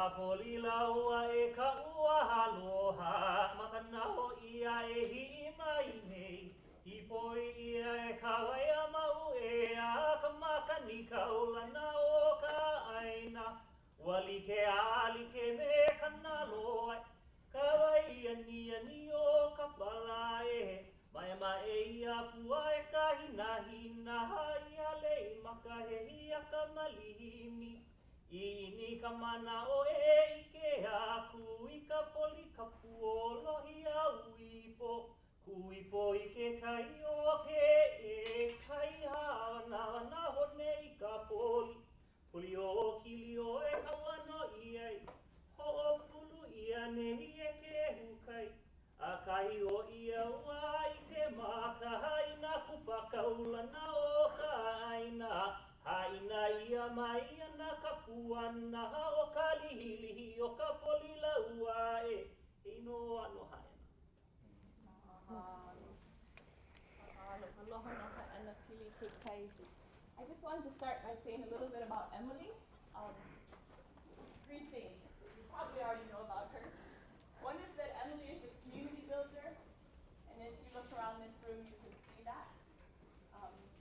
polila ua e ka ua haloha, makana ho ia e hi mai nei. I poi ia e Kauaʻi a mau e a ka makani kaulana o ka ʻāina. Ua like a like me kana loa, Kauaʻi ani ani o ka pala e. Mai ma e ia pua e ka hina hina, ia lei maka he hia ka malihini. Ini ka mana o e ike aku i ka poli ka puolohi a uipo. Kuipo i ke kai o ke e kai hawana wana hone i ka poli. Poli o kili o e kawano iai, ho o pulu ia nehi e ke hukai. A kai o ia ua i te maka haina kupa kaulana o ka ʻāina. Hāʻena ia mai ana ka puana o ka lihilihi o ka poli laua e. Ino ano Hāʻena. I just wanted to start by saying a little bit about Emily. Three things that you probably already know about her. One is that Emily is a community builder, and if you look around this room, you can see that.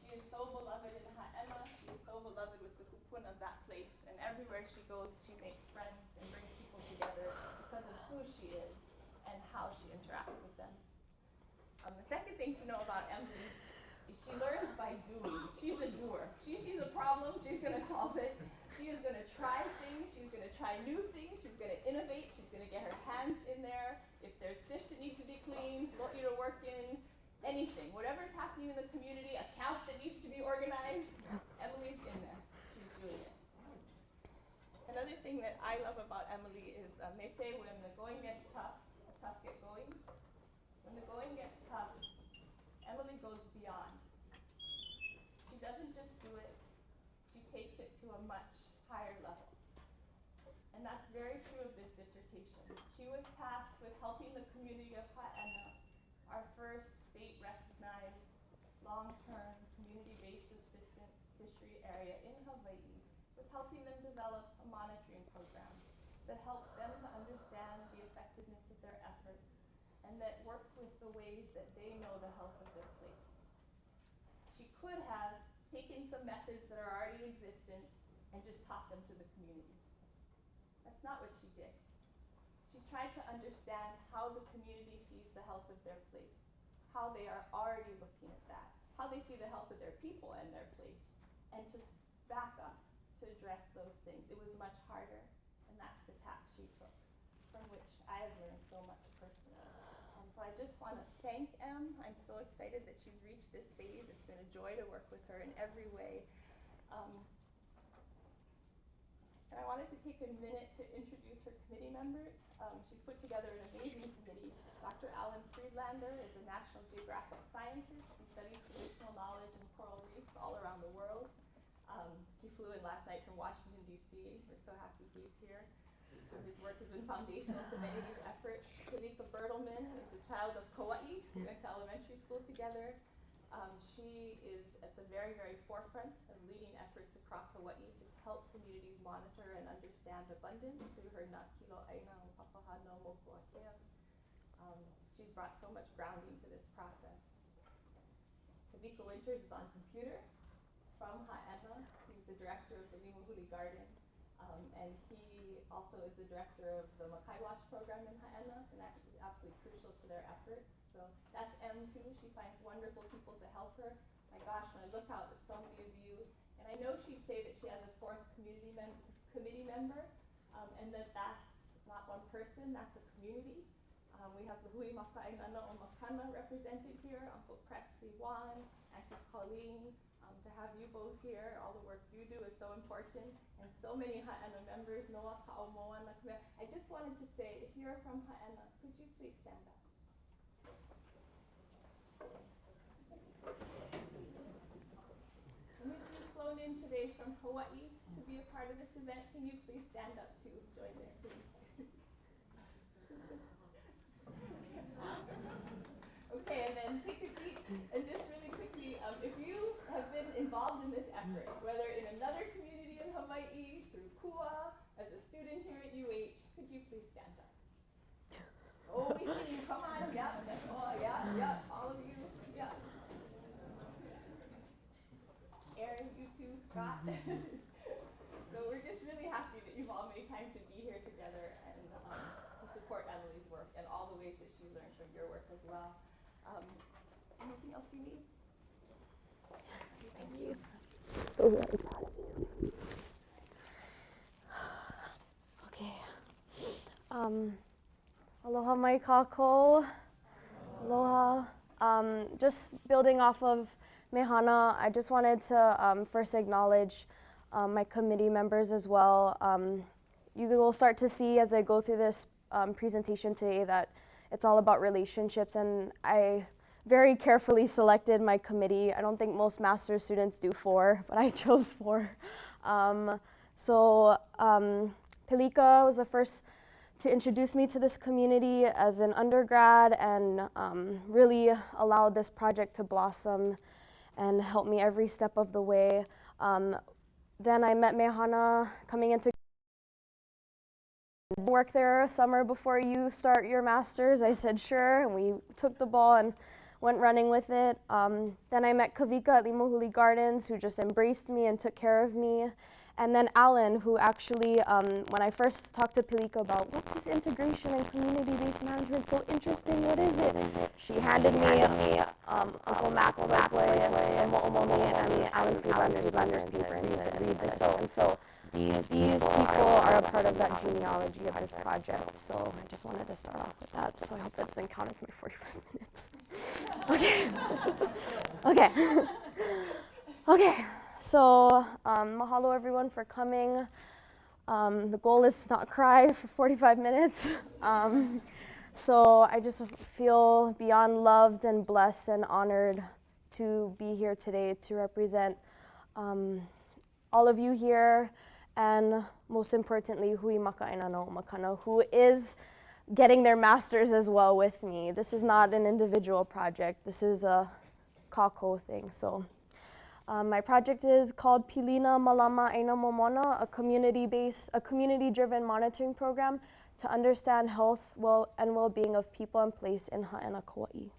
She is so beloved in Hāʻena. She is so beloved with the hupun of that place, and everywhere she goes, she makes friends and brings people together because of who she is and how she interacts with them. The second thing to know about Emily is she learns by doing. She's a doer. She sees a problem, she's going to solve it. She is going to try things, she's going to try new things, she's going to innovate, she's going to get her hands in there. If there's fish that need to be cleaned, want you to work in, anything. Whatever's happening in the community, a camp that needs to be organized, Emily's in there. She's doing it. Another thing that I love about Emily is they say when the going gets tough, the tough get going. When the going gets tough, Emily goes beyond. She doesn't just do it, she takes it to a much higher level. And that's very true of this dissertation. She was tasked with helping the community of Hāʻena, our first state-recognized, long-term, community-based subsistence fishery area in Hawaii, with helping them develop a monitoring program that helps them to understand the effectiveness of their efforts and that works with the ways that they know the health of their place. She could have taken some methods that are already in existence and just taught them to the community. That's not what she did. She tried to understand how the community sees the health of their place, how they are already looking at that, how they see the health of their people and their place, and to back up to address those things. It was much harder, and that's the tack she took, from which I have learned so much personally. So I just want to thank Em. I'm so excited that she's reached this phase. It's been a joy to work with her in every way. And I wanted to take a minute to introduce her committee members. She's put together an amazing committee. Dr. Alan Friedlander is a National Geographic scientist. He studies traditional knowledge in coral reefs all around the world. He flew in last night from Washington, D.C. We're so happy he's here. His work has been foundational to many of these efforts. Kalika Bertelman is a child of Kauaʻi. We went to elementary school together. She is at the very, very forefront of leading efforts across Hawaii to help communities monitor and understand abundance through her Nā Kilo ʻāina o Papahana Mokuakea. She's brought so much grounding to this process. Kalika Winters is on computer from Hāʻena. He's the director of the Limahuli Garden. And he also is the director of the Makai Watch program in Hāʻena, and actually absolutely crucial to their efforts. So that's M too. She finds wonderful people to help her. My gosh, when I look out at so many of you, and I know she'd say that she has a fourth committee member, and that's not one person, that's a community. We have the Hui Makaʻainana o Makana represented here, Uncle Presley Wan, Auntie Colleen. To have you both here, all the work you do is so important, and so many Hāʻena members, Noa Ka'aumoana. I just wanted to say, if you're from Hāʻena, could you please stand up? And if you've flown in today from Hawaii to be a part of this event, can you please stand up to join this, please? Okay, and then take a seat, and just really quickly, if you have been involved in this effort, whether in another community in Hawaii, through KUA, as a student here at UH, please stand up? Oh, we see you. Come on. Yeah. Oh, yeah. All of you. Yeah. Aaron, you too. Scott. So we're just really happy that you've all made time to be here together and to support Emily's work and all the ways that she learned from your work as well. Anything else you need? Thank you. Okay. Aloha mai kākou. Aloha. Just building off of Mehana, I just wanted to first acknowledge my committee members as well. You will start to see as I go through this presentation today that it's all about relationships, and I very carefully selected my committee. I don't think most master's students do 4, but I chose 4. Pilika was the first to introduce me to this community as an undergrad and really allowed this project to blossom and help me every step of the way. Then I met Mehana coming into work there a summer before you start your master's. I said sure, and we took the ball and went running with it. Then I met Kavika at Limahuli Gardens, who just embraced me and took care of me. And then Alan, who actually, when I first talked to Pilika about what's this integration and community-based management, so interesting, what is it? She handed me Uncle Mac and Mo'omomi and Alan Friedlander's paper and said, read this. And so these people are a part of that genealogy of this project. So I just wanted to start off with that. So I hope that doesn't count as my 45 minutes. Okay. So mahalo everyone for coming. The goal is to not cry for 45 minutes. So I just feel beyond loved and blessed and honored to be here today to represent all of you here, and most importantly, hui makaʻina no makana, who is getting their master's as well with me. This is not an individual project. This is a kākou thing. So my project is called Pilina Mālama ʻāina Momona, a community-driven monitoring program to understand health and well-being of people and place in Hāʻena, Kauaʻi.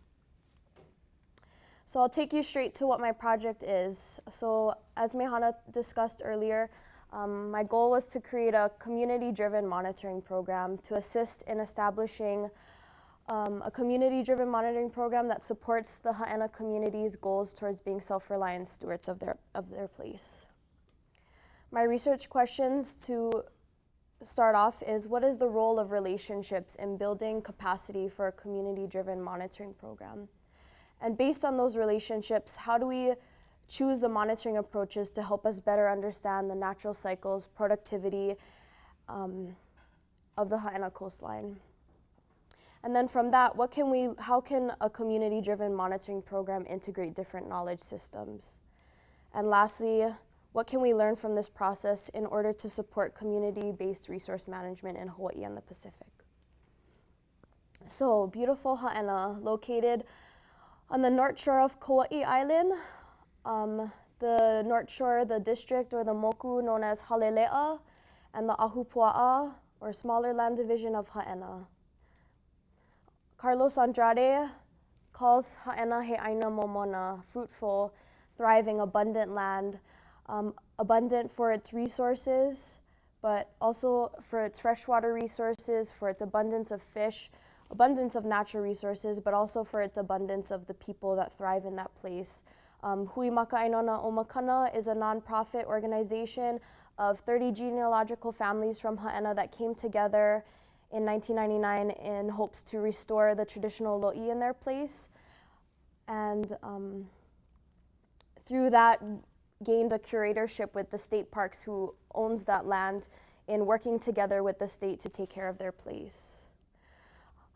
So I'll take you straight to what my project is. So as Mehana discussed earlier, my goal was to create a community-driven monitoring program to assist in establishing a community-driven monitoring program that supports the Hāʻena community's goals towards being self-reliant stewards of their place. My research questions to start off is, what is the role of relationships in building capacity for a community-driven monitoring program? And based on those relationships, how do we choose the monitoring approaches to help us better understand the natural cycles, productivity of the Hāʻena coastline? And then from that, how can a community-driven monitoring program integrate different knowledge systems? And lastly, what can we learn from this process in order to support community-based resource management in Hawaii and the Pacific? So, beautiful Hāʻena, located on the north shore of Kauaʻi Island, the north shore, the district or the moku known as Haleleʻa, and the Ahupua'a, or smaller land division of Hāʻena. Carlos Andrade calls Hāʻena he ʻāina Momona, fruitful, thriving, abundant land, abundant for its resources, but also for its freshwater resources, for its abundance of fish, abundance of natural resources, but also for its abundance of the people that thrive in that place. Hui Makaʻainona o Makana is a nonprofit organization of 30 genealogical families from Hāʻena that came together in 1999 in hopes to restore the traditional lo'i in their place. And through that, gained a curatorship with the state parks, who owns that land, in working together with the state to take care of their place.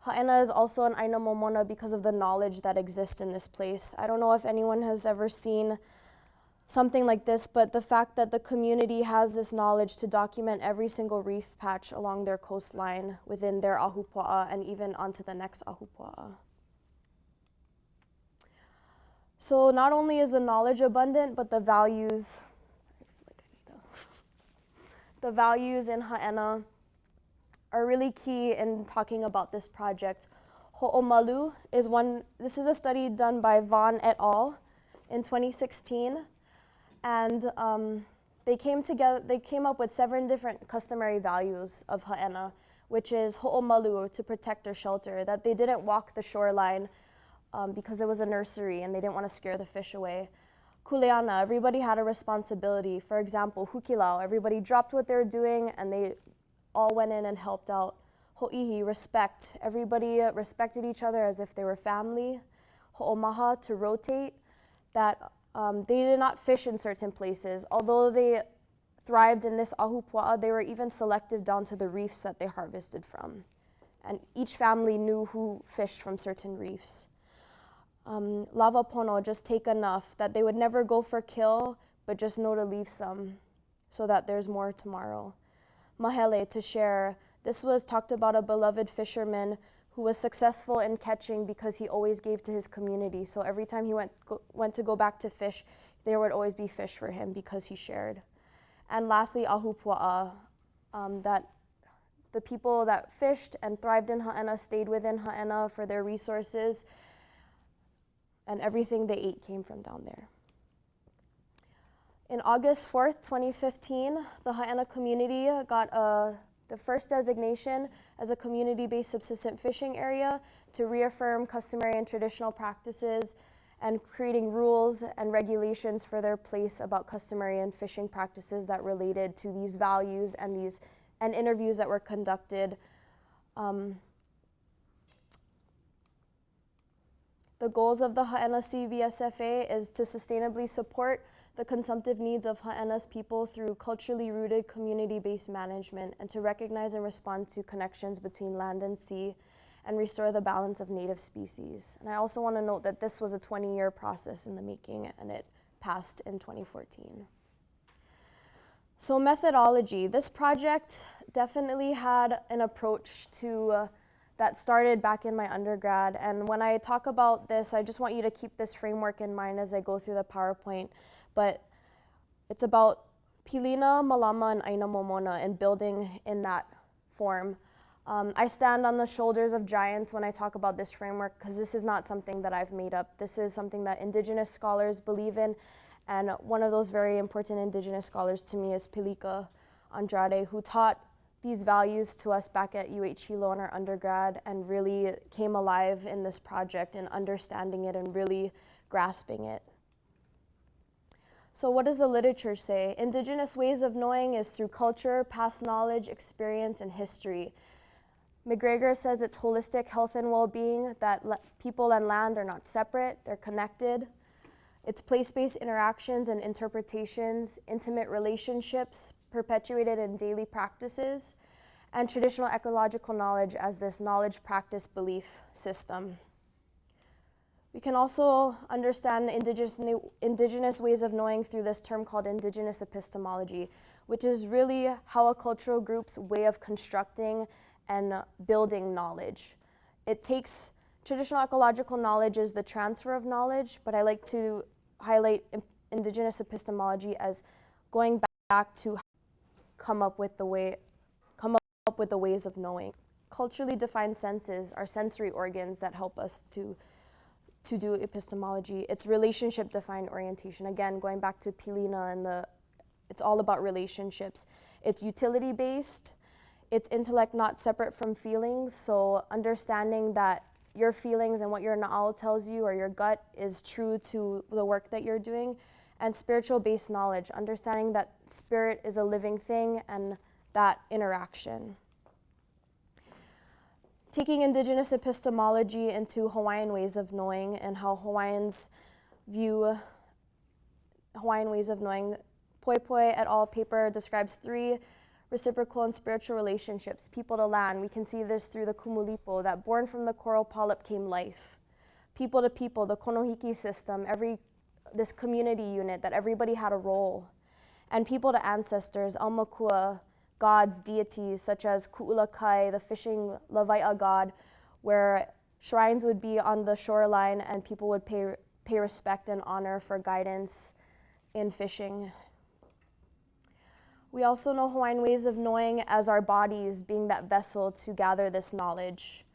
Hāʻena is also an ʻāina Momona because of the knowledge that exists in this place. I don't know if anyone has ever seen something like this, but the fact that the community has this knowledge to document every single reef patch along their coastline within their ahupua'a and even onto the next ahupua'a. So not only is the knowledge abundant, but the values, in Hāʻena are really key in talking about this project. Ho'omalu is one, this is a study done by Vaughn et al. In 2016. And they came up with 7 different customary values of Hāʻena, which is ho'omalu, to protect or shelter, that they didn't walk the shoreline because it was a nursery and they didn't want to scare the fish away. Kuleana, everybody had a responsibility. For example, hukilau, everybody dropped what they were doing and they all went in and helped out. Ho'ihi, respect, everybody respected each other as if they were family. Ho'omaha, to rotate, that they did not fish in certain places. Although they thrived in this ahupua'a, they were even selective down to the reefs that they harvested from. And each family knew who fished from certain reefs. Lava pono, just take enough, that they would never go for kill, but just know to leave some so that there's more tomorrow. Mahele, to share. This was talked about a beloved fisherman who was successful in catching because he always gave to his community. So every time he went to go back to fish, there would always be fish for him because he shared. And lastly, ahupua'a, that the people that fished and thrived in Hāʻena stayed within Hāʻena for their resources, and everything they ate came from down there. In August 4th, 2015, the Hāʻena community got the first designation as a community-based subsistent fishing area to reaffirm customary and traditional practices and creating rules and regulations for their place about customary and fishing practices that related to these values and interviews that were conducted. The goals of the Hāʻena CVSFA is to sustainably support the consumptive needs of Hāʻena's people through culturally rooted community-based management, and to recognize and respond to connections between land and sea and restore the balance of native species. And I also want to note that this was a 20-year process in the making, and it passed in 2014. So methodology. This project definitely had an approach to that started back in my undergrad. And when I talk about this, I just want you to keep this framework in mind as I go through the PowerPoint. But it's about Pilina Mālama and ʻāina Momona and building in that form. I stand on the shoulders of giants when I talk about this framework, because this is not something that I've made up. This is something that indigenous scholars believe in, and one of those very important indigenous scholars to me is Pilika Andrade, who taught these values to us back at UH Hilo in our undergrad and really came alive in this project and understanding it and really grasping it. So what does the literature say? Indigenous ways of knowing is through culture, past knowledge, experience, and history. McGregor says it's holistic health and well-being, that people and land are not separate, they're connected. It's place-based interactions and interpretations, intimate relationships perpetuated in daily practices, and traditional ecological knowledge as this knowledge, practice, belief system. We can also understand indigenous ways of knowing through this term called indigenous epistemology, which is really how a cultural group's way of constructing and building knowledge. It takes traditional ecological knowledge as the transfer of knowledge, but I like to highlight indigenous epistemology as going back to come up with the ways of knowing. Culturally defined senses are sensory organs that help us to do epistemology. It's relationship defined orientation. Again, going back to Pilina and it's all about relationships. It's utility based. It's intellect not separate from feelings. So understanding that your feelings and what your na'au tells you or your gut is true to the work that you're doing. And spiritual based knowledge, understanding that spirit is a living thing and that interaction. Taking indigenous epistemology into Hawaiian ways of knowing and how Hawaiians view Hawaiian ways of knowing. Poi Poi et al. Paper describes 3 reciprocal and spiritual relationships, people to land. We can see this through the kumulipo, that born from the coral polyp came life. People to people, the konohiki system, this community unit, that everybody had a role. And people to ancestors, aumakua, gods, deities, such as Ku'ulakai, the fishing Lawai'a god, where shrines would be on the shoreline and people would pay respect and honor for guidance in fishing. We also know Hawaiian ways of knowing as our bodies being that vessel to gather this knowledge.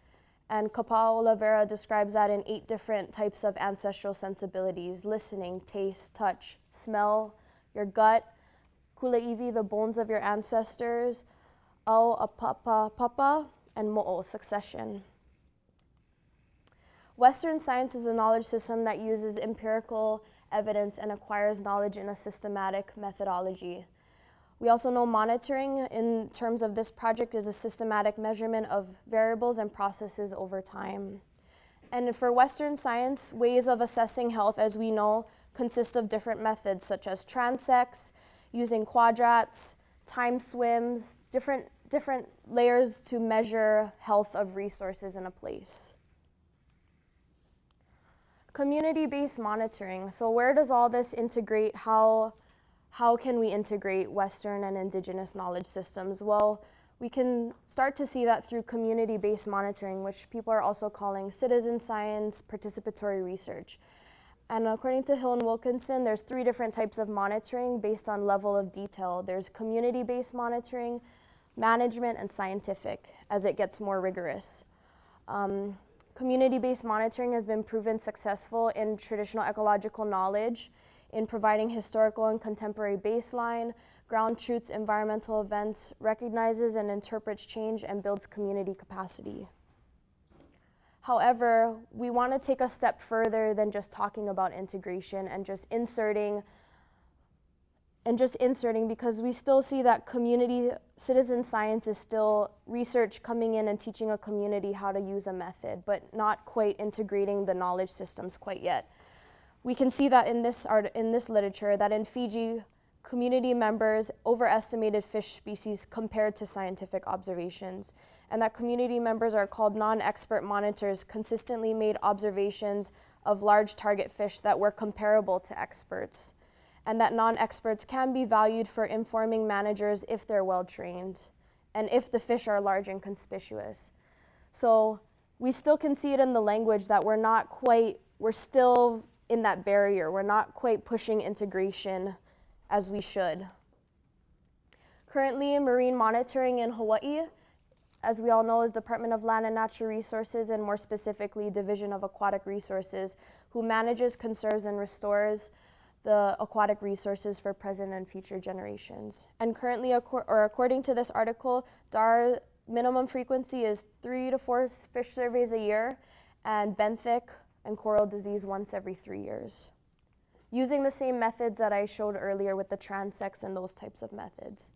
And Kapaa Olivera describes that in 8 different types of ancestral sensibilities: listening, taste, touch, smell, your gut, kule'iwi, the bones of your ancestors, au apapa papa, and mo'o, succession. Western science is a knowledge system that uses empirical evidence and acquires knowledge in a systematic methodology. We also know monitoring in terms of this project is a systematic measurement of variables and processes over time. And for Western science, ways of assessing health, as we know, consist of different methods such as transects, using quadrats, time swims, different layers to measure health of resources in a place. Community-based monitoring. So where does all this integrate? How can we integrate Western and Indigenous knowledge systems? Well, we can start to see that through community-based monitoring, which people are also calling citizen science, participatory research. And according to Hill and Wilkinson, there's 3 different types of monitoring based on level of detail. There's community-based monitoring, management, and scientific, as it gets more rigorous. Community-based monitoring has been proven successful in traditional ecological knowledge, in providing historical and contemporary baseline, ground truths, environmental events, recognizes and interprets change, and builds community capacity. However, we want to take a step further than just talking about integration and just inserting, because we still see that community citizen science is still research coming in and teaching a community how to use a method, but not quite integrating the knowledge systems quite yet. We can see that in this literature, that in Fiji, community members overestimated fish species compared to scientific observations, and that community members are called non-expert monitors consistently made observations of large target fish that were comparable to experts, and that non-experts can be valued for informing managers if they're well-trained, and if the fish are large and conspicuous. So we still can see it in the language that we're still in that barrier. We're not quite pushing integration as we should. Currently, marine monitoring in Hawaii, as we all know, is Department of Land and Natural Resources, and more specifically, Division of Aquatic Resources, who manages, conserves, and restores the aquatic resources for present and future generations. And currently, according to this article, DAR minimum frequency is 3 to 4 fish surveys a year, and benthic and coral disease once every 3 years, using the same methods that I showed earlier with the transects and those types of methods.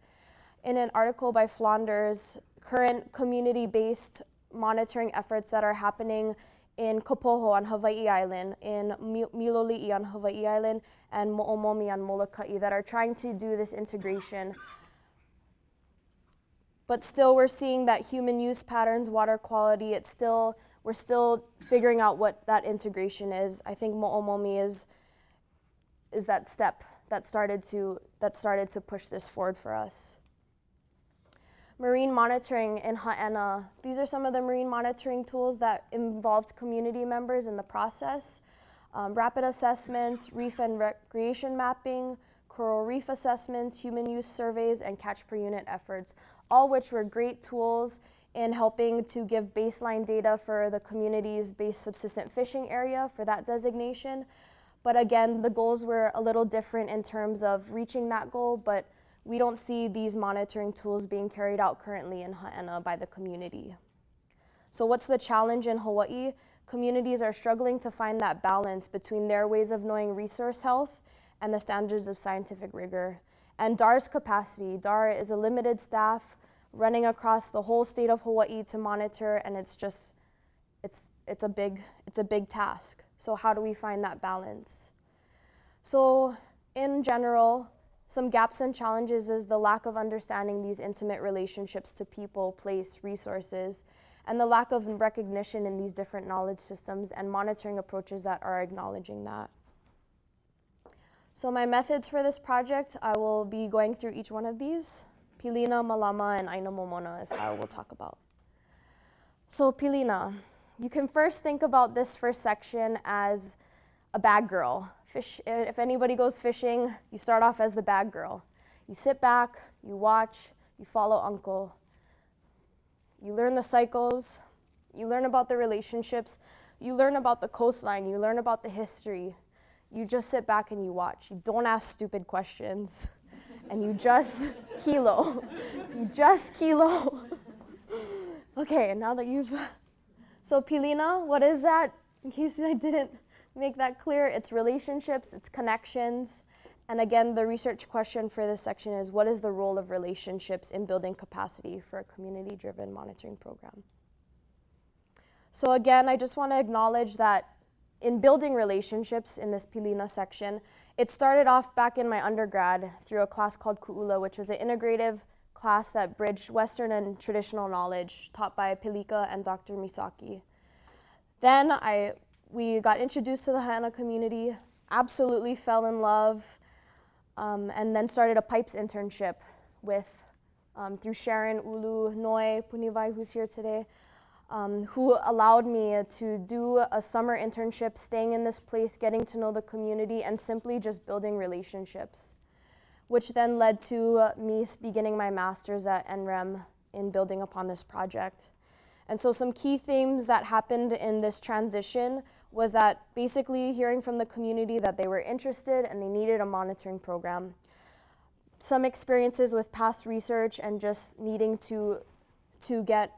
In an article by Flanders, current community-based monitoring efforts that are happening in Kapoho on Hawaii Island, in Miloli'i on Hawaii Island, and Mo'omomi on Moloka'i, that are trying to do this integration. But still, we're seeing that human use patterns, water quality, we're still figuring out what that integration is. I think Mo'omomi is that step that started to push this forward for us. Marine monitoring in Hāʻena. These are some of the marine monitoring tools that involved community members in the process. Rapid assessments, reef and recreation mapping, coral reef assessments, human use surveys, and catch per unit efforts, all which were great tools in helping to give baseline data for the community's base subsistent fishing area for that designation. But again, the goals were a little different in terms of reaching that goal, but we don't see these monitoring tools being carried out currently in Hāʻena by the community. So what's the challenge in Hawaii? Communities are struggling to find that balance between their ways of knowing resource health and the standards of scientific rigor. And DAR's capacity. DAR is a limited staff running across the whole state of Hawaii to monitor, and it's a big task. So how do we find that balance? So in general, some gaps and challenges is the lack of understanding these intimate relationships to people, place, resources, and the lack of recognition in these different knowledge systems and monitoring approaches that are acknowledging that. So my methods for this project, I will be going through each one of these. Pilina, Mālama, and ʻāina Momona is how we'll talk about. So Pilina, you can first think about this first section as a bag girl. If anybody goes fishing, you start off as the bag girl. You sit back, you watch, you follow uncle. You learn the cycles, you learn about the relationships, you learn about the coastline, you learn about the history. You just sit back and you watch. You don't ask stupid questions. And you just kilo. You just kilo. Okay, now that you've... So Pilina, what is that? In case I didn't make that clear, it's relationships, it's connections. And again, the research question for this section is, what is the role of relationships in building capacity for a community-driven monitoring program? So again, I just want to acknowledge that in building relationships in this Pilina section, it started off back in my undergrad through a class called Ku'ula, which was an integrative class that bridged Western and traditional knowledge taught by Pilika and Dr. Misaki. Then we got introduced to the Hāʻena community, absolutely fell in love, and then started a pipes internship with, through Sharon Ulu Noi Punivai, who's here today, who allowed me to do a summer internship, staying in this place, getting to know the community, and simply just building relationships, which then led to me beginning my master's at NREM in building upon this project. And so some key themes that happened in this transition was that basically hearing from the community that they were interested and they needed a monitoring program. Some experiences with past research and just needing to get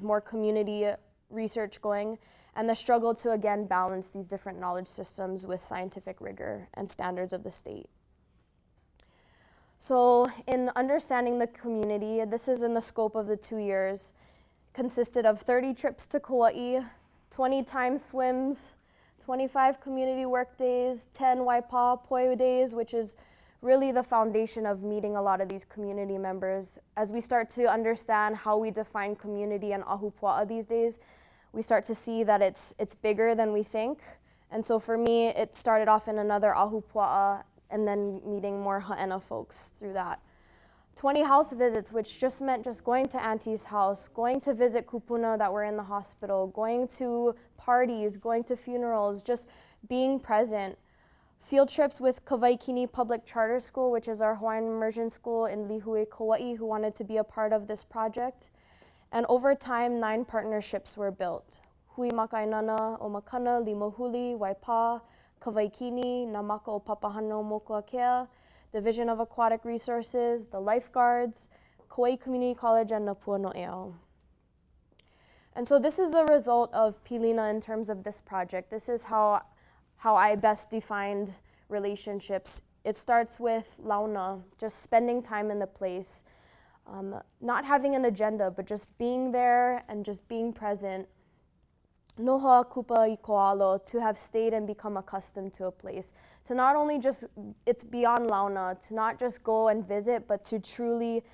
more community research going, and the struggle to again balance these different knowledge systems with scientific rigor and standards of the state. So in understanding the community, this is in the scope of the 2 years, consisted of 30 trips to Kauaʻi, 20 time swims, 25 community work days, 10 Waipa Poi days, which is really the foundation of meeting a lot of these community members. As we start to understand how we define community and ahupua'a these days, we start to see that it's bigger than we think. And so for me, it started off in another ahupua'a and then meeting more Hāʻena folks through that. 20 house visits, which just meant just going to Auntie's house, going to visit kupuna that were in the hospital, going to parties, going to funerals, just being present. Field trips with Kawaikini Public Charter School, which is our Hawaiian immersion school in Lihue, Kauaʻi, who wanted to be a part of this project. And over time, 9 partnerships were built. Hui Makainana o Makana, Limahuli, Waipa, Kawaikini, Namaka o Papahano Mokuakea, Division of Aquatic Resources, the lifeguards, Kauai Community College, and Napua No'eo. And so this is the result of Pilina in terms of this project. This is how I best defined relationships. It starts with launa, just spending time in the place, not having an agenda, but just being there and just being present. Noha kupa I koalo, to have stayed and become accustomed to a place. To not only just, it's beyond launa, to not just go and visit, but to truly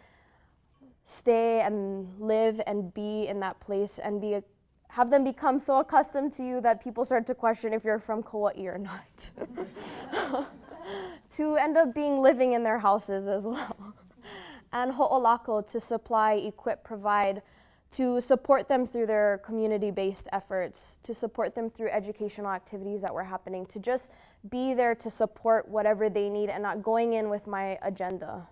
stay and live and be in that place and have them become so accustomed to you that people start to question if you're from Kauaʻi or not. To end up living in their houses as well. And ho'olako, to supply, equip, provide, to support them through their community-based efforts, to support them through educational activities that were happening, to just be there to support whatever they need and not going in with my agenda.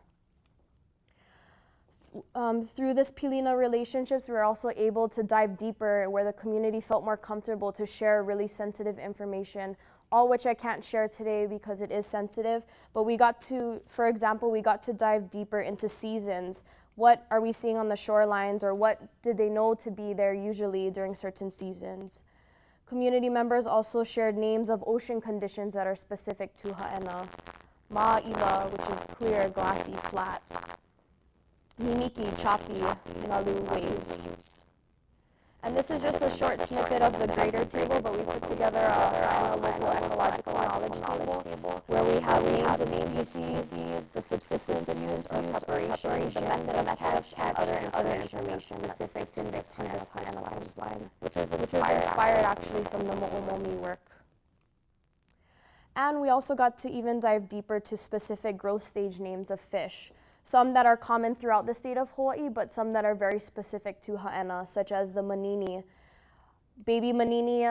Through this Pilina relationships, we were also able to dive deeper where the community felt more comfortable to share really sensitive information, all which I can't share today because it is sensitive, but we got to, for example, we got to dive deeper into seasons. What are we seeing on the shorelines, or what did they know to be there usually during certain seasons? Community members also shared names of ocean conditions that are specific to Hāʻena. Ma'iwa, which is clear, glassy, flat. Mimiki, choppy, nalu, waves. And this is just a short snippet of the greater table, but we put together a local ecological knowledge table where we have names of species, the subsistence used for preparation, the method of catch, and other information specific to this Hāʻena coastline, which was inspired actually from the Mo'omomi work. And we also got to even dive deeper to specific growth stage names of fish. Some that are common throughout the state of Hawaii, but some that are very specific to Hāʻena, such as the manini. Baby manini,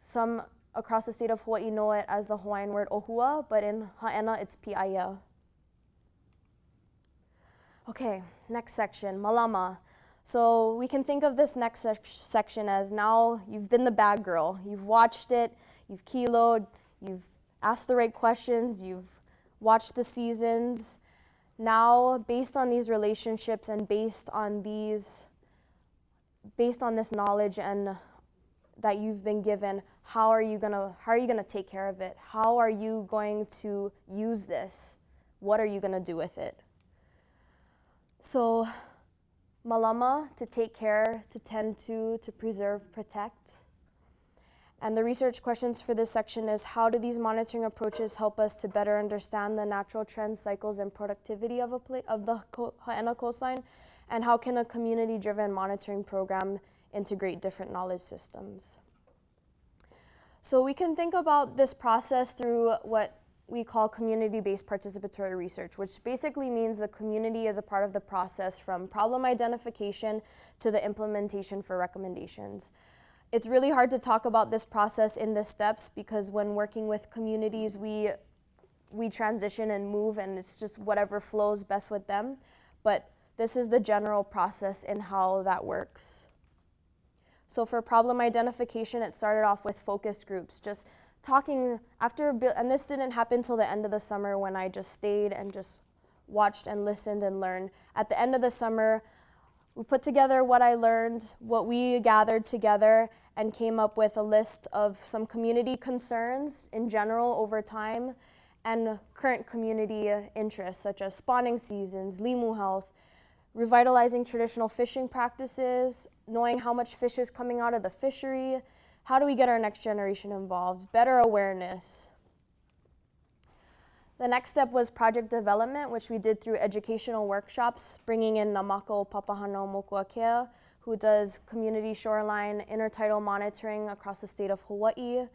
some across the state of Hawaii know it as the Hawaiian word ohua, but in Hāʻena it's pi'aia. Okay, next section, Mālama. So we can think of this next section as now you've been the bad girl. You've watched it, you've kiloed, you've asked the right questions, you've watched the seasons. Now, based on these relationships and based on this knowledge and that you've been given, how are you gonna take care of it? How are you going to use this? What are you gonna do with it? So, Mālama, to take care, to tend to preserve, protect. And the research questions for this section is, how do these monitoring approaches help us to better understand the natural trends, cycles, and productivity of the Hāʻena coastline? And how can a community-driven monitoring program integrate different knowledge systems? So we can think about this process through what we call community-based participatory research, which basically means the community is a part of the process from problem identification to the implementation for recommendations. It's really hard to talk about this process in the steps because when working with communities, we transition and move and it's just whatever flows best with them. But this is the general process in how that works. So for problem identification, it started off with focus groups, just talking and this didn't happen till the end of the summer when I just stayed and just watched and listened and learned. At the end of the summer, we put together what I learned, what we gathered together, and came up with a list of some community concerns in general over time and current community interests such as spawning seasons, limu health, revitalizing traditional fishing practices, knowing how much fish is coming out of the fishery, how do we get our next generation involved, better awareness. The next step was project development, which we did through educational workshops, bringing in Namako Papahana Mokuakea, who does community shoreline intertidal monitoring across the state of Hawaii.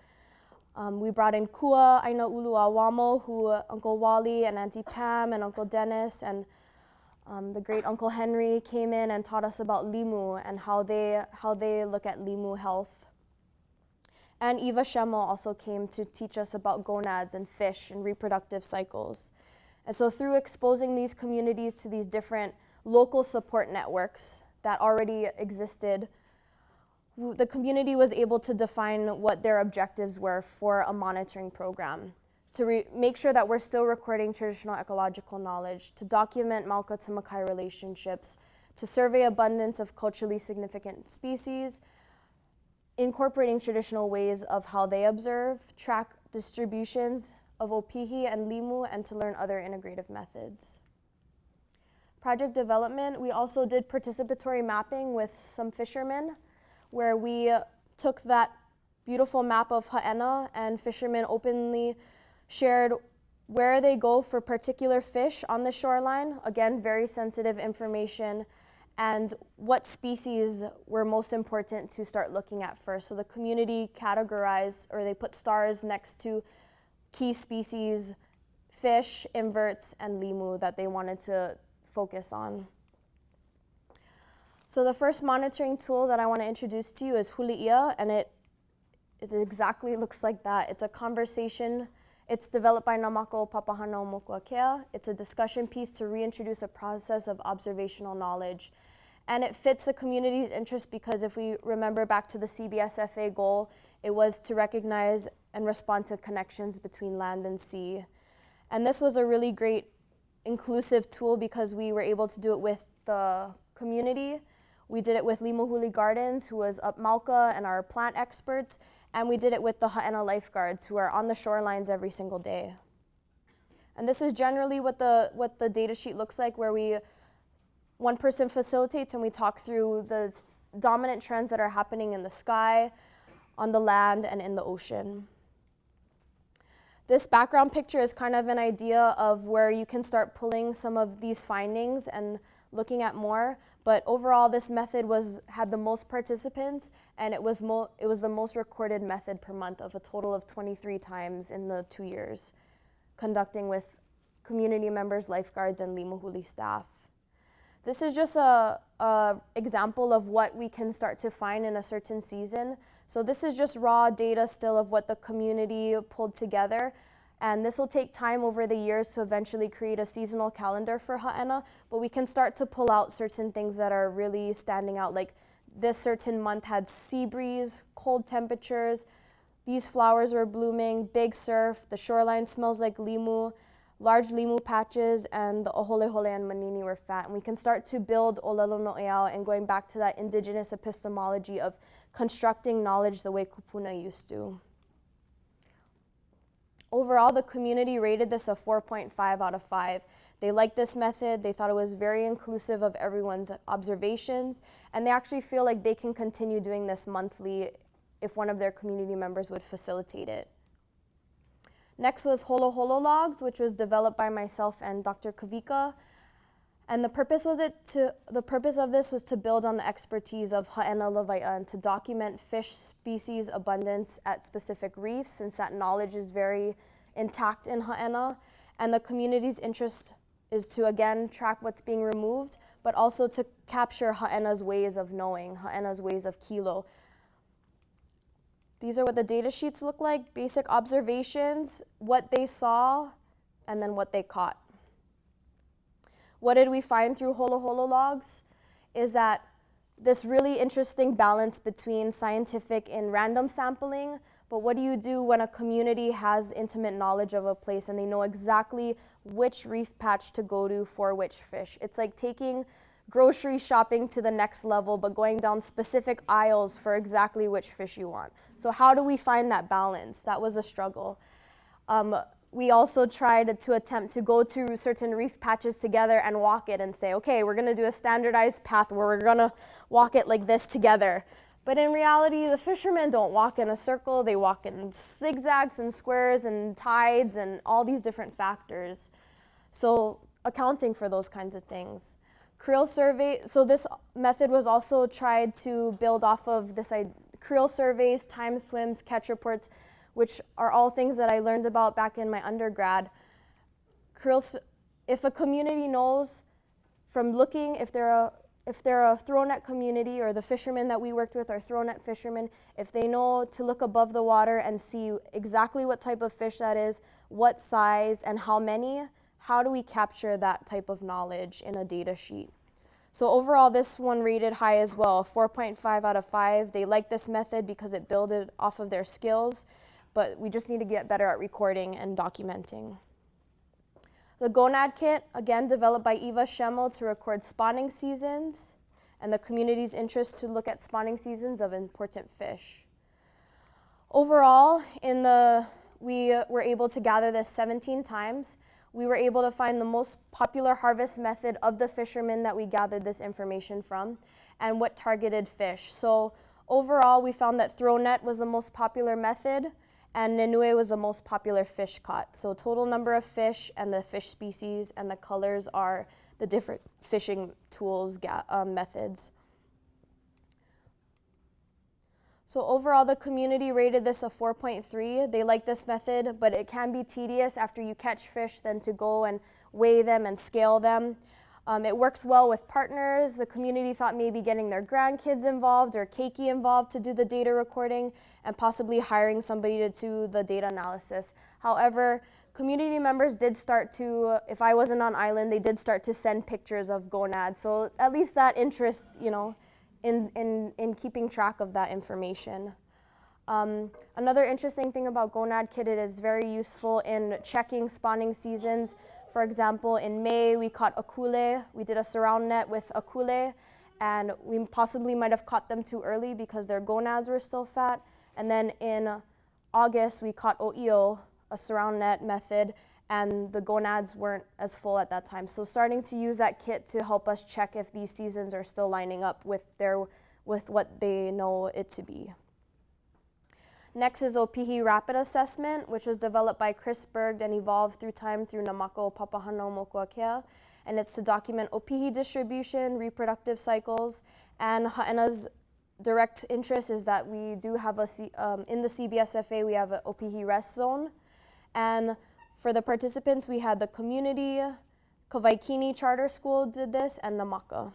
We brought in Kua, ʻāina Uluawamo, who Uncle Wally and Auntie Pam and Uncle Dennis and the great Uncle Henry came in and taught us about limu and how they look at limu health. And Eva Schemmel also came to teach us about gonads and fish and reproductive cycles. And so through exposing these communities to these different local support networks that already existed, the community was able to define what their objectives were for a monitoring program, to make sure that we're still recording traditional ecological knowledge, to document Mauka to Makai relationships, to survey abundance of culturally significant species, incorporating traditional ways of how they observe, track distributions of opihi and limu, and to learn other integrative methods. Project development, we also did participatory mapping with some fishermen, where we took that beautiful map of Hāʻena and fishermen openly shared where they go for particular fish on the shoreline, again, very sensitive information, and what species were most important to start looking at first. So the community categorized, or they put stars next to key species, fish, inverts, and limu that they wanted to focus on. So the first monitoring tool that I want to introduce to you is Huli'ia, and it exactly looks like that. It's a conversation. It's developed by Namako Papahana Mokuakea. It's a discussion piece to reintroduce a process of observational knowledge. And it fits the community's interest because if we remember back to the CBSFA goal, it was to recognize and respond to connections between land and sea. And this was a really great inclusive tool because we were able to do it with the community. We did it with Limuhuli Gardens, who was up Mauka and our plant experts, and we did it with the Hāʻena lifeguards, who are on the shorelines every single day. And this is generally what the data sheet looks like, where one person facilitates and we talk through the dominant trends that are happening in the sky, on the land, and in the ocean. This background picture is kind of an idea of where you can start pulling some of these findings and looking at more, but overall this method had the most participants, and it was the most recorded method per month of a total of 23 times in the 2 years, conducting with community members, lifeguards, and Limuhuli staff. This is just a example of what we can start to find in a certain season. So this is just raw data still of what the community pulled together. And this will take time over the years to eventually create a seasonal calendar for Hāʻena, but we can start to pull out certain things that are really standing out, like this certain month had sea breeze, cold temperatures, these flowers were blooming, big surf, the shoreline smells like limu, large limu patches, and the oholehole and manini were fat. And we can start to build olelo no'eau and going back to that indigenous epistemology of constructing knowledge the way kupuna used to. Overall, the community rated this a 4.5 out of 5. They liked this method, they thought it was very inclusive of everyone's observations, and they actually feel like they can continue doing this monthly if one of their community members would facilitate it. Next was Holo Holo Logs, which was developed by myself and Dr. Kavika. And the purpose of this was to build on the expertise of Hāʻena Lawai'a and to document fish species abundance at specific reefs, since that knowledge is very intact in Hāʻena. And the community's interest is to, again, track what's being removed, but also to capture Hāʻena's ways of knowing, Hāʻena's ways of kilo. These are what the data sheets look like, basic observations, what they saw, and then what they caught. What did we find through Holo Holo Logs is that this really interesting balance between scientific and random sampling, but what do you do when a community has intimate knowledge of a place and they know exactly which reef patch to go to for which fish? It's like taking grocery shopping to the next level, but going down specific aisles for exactly which fish you want. So how do we find that balance? That was a struggle. We also tried to attempt to go to certain reef patches together and walk it and say, okay, we're gonna do a standardized path where we're gonna walk it like this together. But in reality, the fishermen don't walk in a circle, they walk in zigzags and squares and tides and all these different factors. So accounting for those kinds of things. Creel survey, so this method was also tried to build off of this creel surveys, time swims, catch reports, which are all things that I learned about back in my undergrad. If a community knows from looking, if they're a throw net community or the fishermen that we worked with are throw net fishermen, if they know to look above the water and see exactly what type of fish that is, what size and how many, how do we capture that type of knowledge in a data sheet? So overall, this one rated high as well, 4.5 out of 5. They liked this method because it builded off of their skills, but we just need to get better at recording and documenting. The Gonad Kit, again developed by Eva Schemmel to record spawning seasons and the community's interest to look at spawning seasons of important fish. Overall, we were able to gather this 17 times. We were able to find the most popular harvest method of the fishermen that we gathered this information from and what targeted fish. So overall, we found that throw net was the most popular method and Nenue was the most popular fish caught. So total number of fish and the fish species and the colors are the different fishing tools, methods. So overall, the community rated this a 4.3. They like this method, but it can be tedious after you catch fish then to go and weigh them and scale them. It works well with partners. The community thought maybe getting their grandkids involved or keiki involved to do the data recording and possibly hiring somebody to do the data analysis. However, community members did start to, if I wasn't on island, they did start to send pictures of gonads. So at least that interest, in keeping track of that information. Another interesting thing about Gonad Kit, it is very useful in checking spawning seasons. For example, in May, we caught akule. We did a surround net with akule, and we possibly might have caught them too early because their gonads were still fat. And then in August, we caught o'io, a surround net method, and the gonads weren't as full at that time. So starting to use that kit to help us check if these seasons are still lining up with what they know it to be. Next is Opihi Rapid Assessment, which was developed by Chris Berg and evolved through time through Namako Papahano Mokuakea. And it's to document Opihi distribution, reproductive cycles, and Hāʻena's direct interest is that we do have in the CBSFA, we have an Opihi rest zone. And for the participants, we had the community, Kawaikini Charter School did this, and Namaka.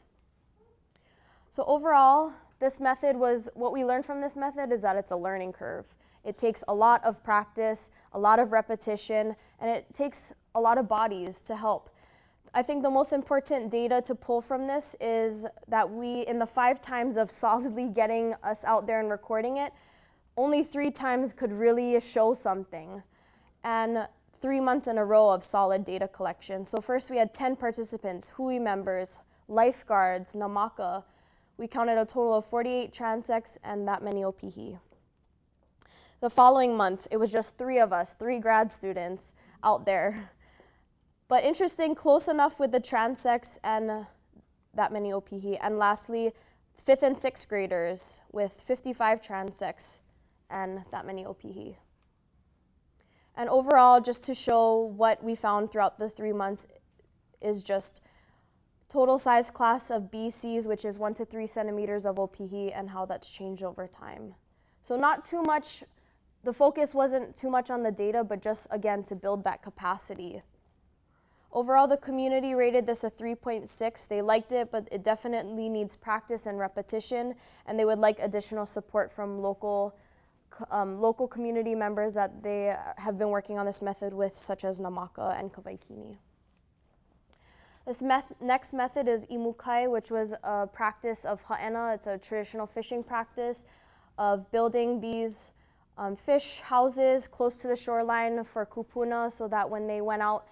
So overall, this method what we learned from this method is that it's a learning curve. It takes a lot of practice, a lot of repetition, and it takes a lot of bodies to help. I think the most important data to pull from this is that in the 5 times of solidly getting us out there and recording it, only 3 times could really show something. And 3 months in a row of solid data collection. So first we had 10 participants, hui members, lifeguards, namaka. We counted a total of 48 transects and that many opihi. The following month, it was just 3 of us, 3 grad students out there. But interesting, close enough with the transects and that many opihi. And lastly, 5th and 6th graders with 55 transects and that many opihi. And overall, just to show what we found throughout the 3 months is just total size class of BCs, which is 1 to 3 centimeters of opihi, and how that's changed over time. So not too much, the focus wasn't too much on the data, but just, again, to build that capacity. Overall, the community rated this a 3.6. They liked it, but it definitely needs practice and repetition, and they would like additional support from local community members that they have been working on this method with, such as Namaka and Kauaʻi. This next method is imukai, which was a practice of Hāʻena. It's a traditional fishing practice of building these fish houses close to the shoreline for kupuna, so that when they went out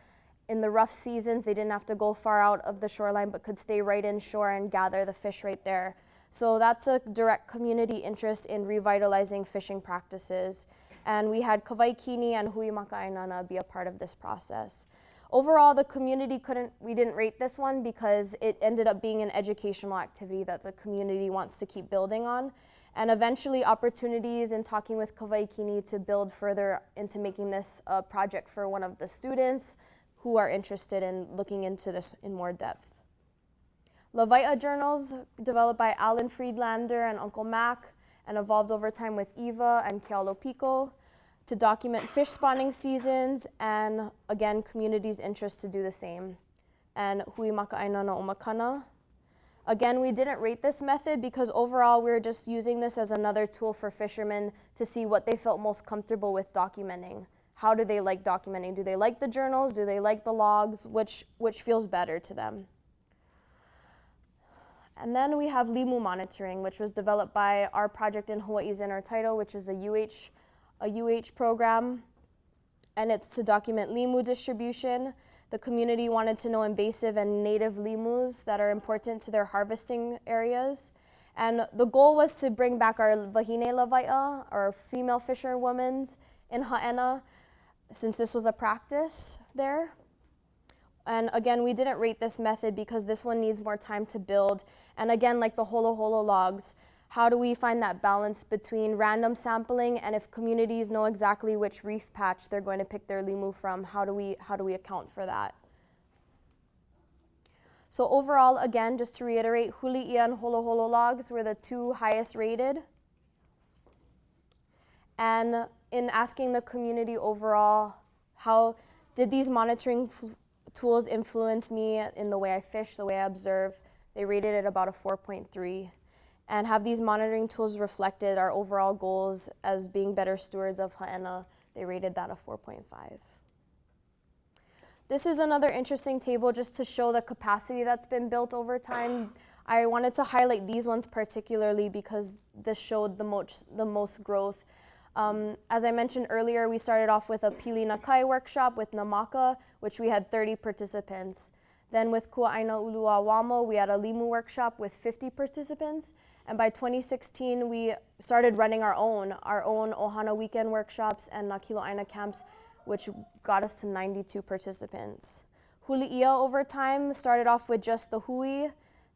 in the rough seasons, they didn't have to go far out of the shoreline, but could stay right inshore and gather the fish right there. So that's a direct community interest in revitalizing fishing practices. And we had Kauaʻi and Hui Maka'ainana be a part of this process. Overall, the community we didn't rate this one because it ended up being an educational activity that the community wants to keep building on. And eventually opportunities in talking with Kauaʻi to build further into making this a project for one of the students who are interested in looking into this in more depth. Lawaiʻa journals developed by Alan Friedlander and Uncle Mac and evolved over time with Eva and Kealo Pico to document fish spawning seasons and, again, communities' interest to do the same. And Hui Maka'ainana o Makana. Again, we didn't rate this method because overall we were just using this as another tool for fishermen to see what they felt most comfortable with documenting. How do they like documenting? Do they like the journals? Do they like the logs? Which feels better to them? And then we have limu monitoring, which was developed by our project in Hawaii's Intertidal, which is a UH program. And it's to document limu distribution. The community wanted to know invasive and native limus that are important to their harvesting areas. And the goal was to bring back our wahine lawaiʻa, our female fisherwomen in Hāʻena, since this was a practice there. And again, we didn't rate this method because this one needs more time to build. And again, like the holo holo logs, how do we find that balance between random sampling and if communities know exactly which reef patch they're going to pick their limu from, how do we account for that? So overall, again, just to reiterate, huliʻia and holo holo logs were the 2 highest rated. And in asking the community overall, how did these monitoring tools influence me in the way I fish, the way I observe? They rated it about a 4.3. And have these monitoring tools reflected our overall goals as being better stewards of Hāʻena? They rated that a 4.5. This is another interesting table just to show the capacity that's been built over time. I wanted to highlight these ones particularly because this showed the most growth. As I mentioned earlier, we started off with a Pilina Kai workshop with Namaka, which we had 30 participants. Then with Kuaʻaina Ulua Wamo, we had a limu workshop with 50 participants. And by 2016, we started running our own Ohana weekend workshops and Nakiloʻaina camps, which got us to 92 participants. Huliʻia over time started off with just the hui,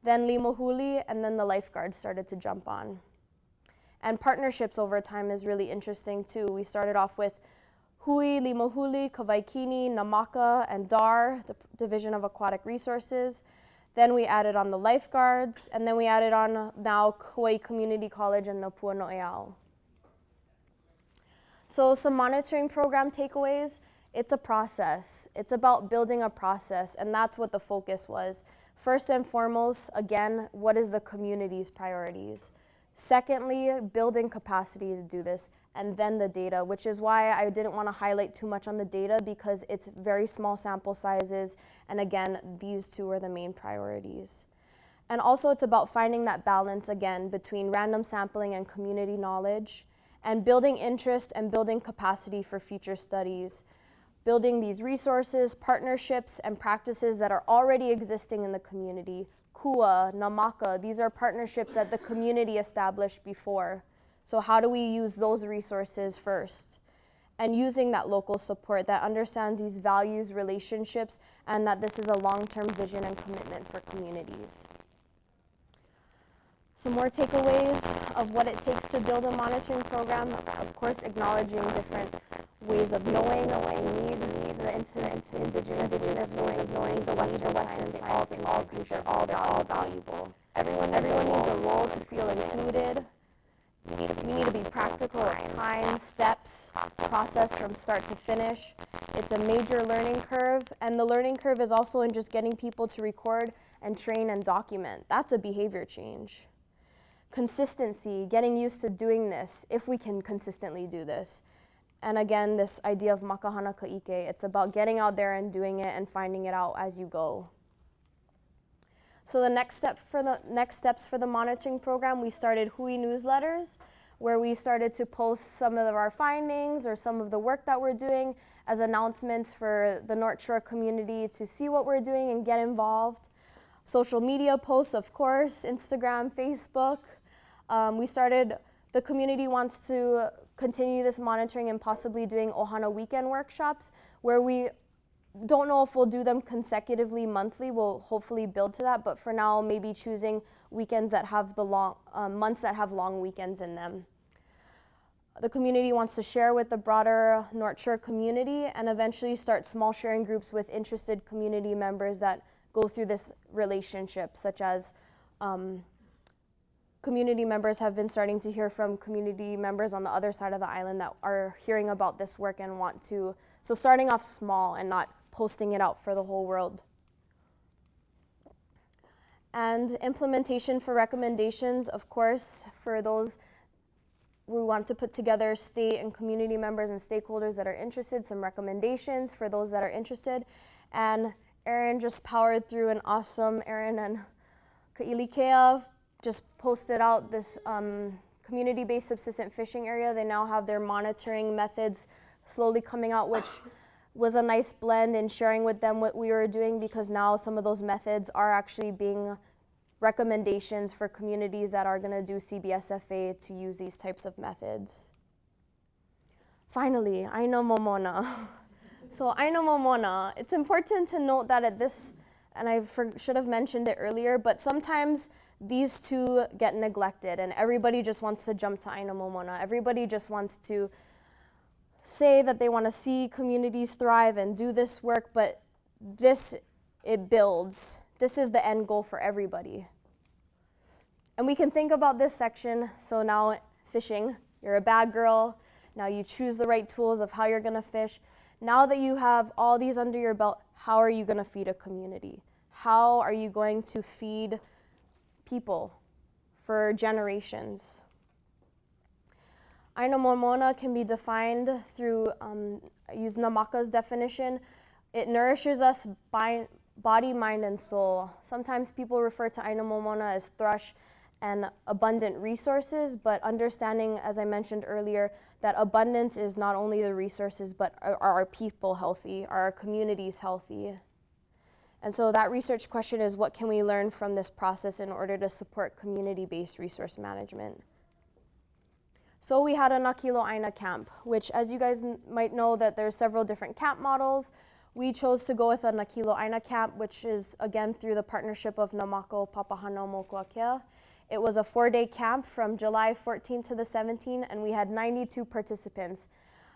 then limahuli, and then the lifeguards started to jump on. And partnerships over time is really interesting too. We started off with hui, limahuli, Kauaʻi, Namaka, and DAR, the Division of Aquatic Resources. Then we added on the lifeguards, and then we added on now Kauaʻi Community College and Napua Noʻeau. So some monitoring program takeaways. It's a process. It's about building a process, and that's what the focus was. First and foremost, again, what is the community's priorities? Secondly, building capacity to do this, and then the data, which is why I didn't want to highlight too much on the data because it's very small sample sizes, and again, these two are the main priorities. And also it's about finding that balance again between random sampling and community knowledge, and building interest and building capacity for future studies, building these resources, partnerships, and practices that are already existing in the community. Kua, Namaka, these are partnerships that the community established before. So how do we use those resources first? And using that local support that understands these values, relationships, and that this is a long-term vision and commitment for communities. Some more takeaways of what it takes to build a monitoring program. Of course, acknowledging different ways of knowing, we need the indigenous ways of knowing, the Western science, they all contribute, all valuable. Everyone needs a role to feel included. We need to be practical at time, steps, process from start to finish. It's a major learning curve, and the learning curve is also in just getting people to record and train and document. That's a behavior change. Consistency, getting used to doing this, if we can consistently do this. And again, this idea of makahana ka'ike, it's about getting out there and doing it and finding it out as you go. So the next steps for the monitoring program, we started Hui newsletters, where we started to post some of our findings or some of the work that we're doing as announcements for the North Shore community to see what we're doing and get involved. Social media posts, of course, Instagram, Facebook. The community wants to continue this monitoring and possibly doing Ohana weekend workshops where we don't know if we'll do them consecutively monthly. We'll hopefully build to that, but for now, maybe choosing weekends that have months that have long weekends in them. The community wants to share with the broader North Shore community and eventually start small sharing groups with interested community members that go through this relationship, such as community members have been starting to hear from community members on the other side of the island that are hearing about this work and want to, so starting off small and not posting it out for the whole world. And implementation for recommendations, of course, for those, we want to put together state and community members and stakeholders that are interested, some recommendations for those that are interested. And Aaron just powered through an awesome, Aaron and Ka'ilikea just posted out this community-based subsistence fishing area. They now have their monitoring methods slowly coming out, which was a nice blend in sharing with them what we were doing, because now some of those methods are actually being recommendations for communities that are gonna do CBSFA to use these types of methods. Finally, ʻāina Momona. So ʻāina Momona, it's important to note that at this, and I should have mentioned it earlier, but sometimes these two get neglected and everybody just wants to jump to ʻāina Momona. Everybody just wants to say that they want to see communities thrive and do this work, but it builds. This is the end goal for everybody. And we can think about this section. So now fishing, you're a bad girl. Now you choose the right tools of how you're gonna fish. Now that you have all these under your belt, how are you gonna feed a community? How are you going to feed people for generations? ʻāina Momona can be defined through, use Namaka's definition. It nourishes us by body, mind, and soul. Sometimes people refer to ʻāina Momona as thrush and abundant resources, but understanding, as I mentioned earlier, that abundance is not only the resources, but are our people healthy? Are our communities healthy? And so that research question is, what can we learn from this process in order to support community-based resource management? So we had a Nakilo ʻāina camp, which, as you guys might know, that there's several different camp models. We chose to go with a Nakilo ʻāina camp, which is, again, through the partnership of Namako Papahana Mokuakea. It was a 4-day camp from July 14th to the 17th, and we had 92 participants.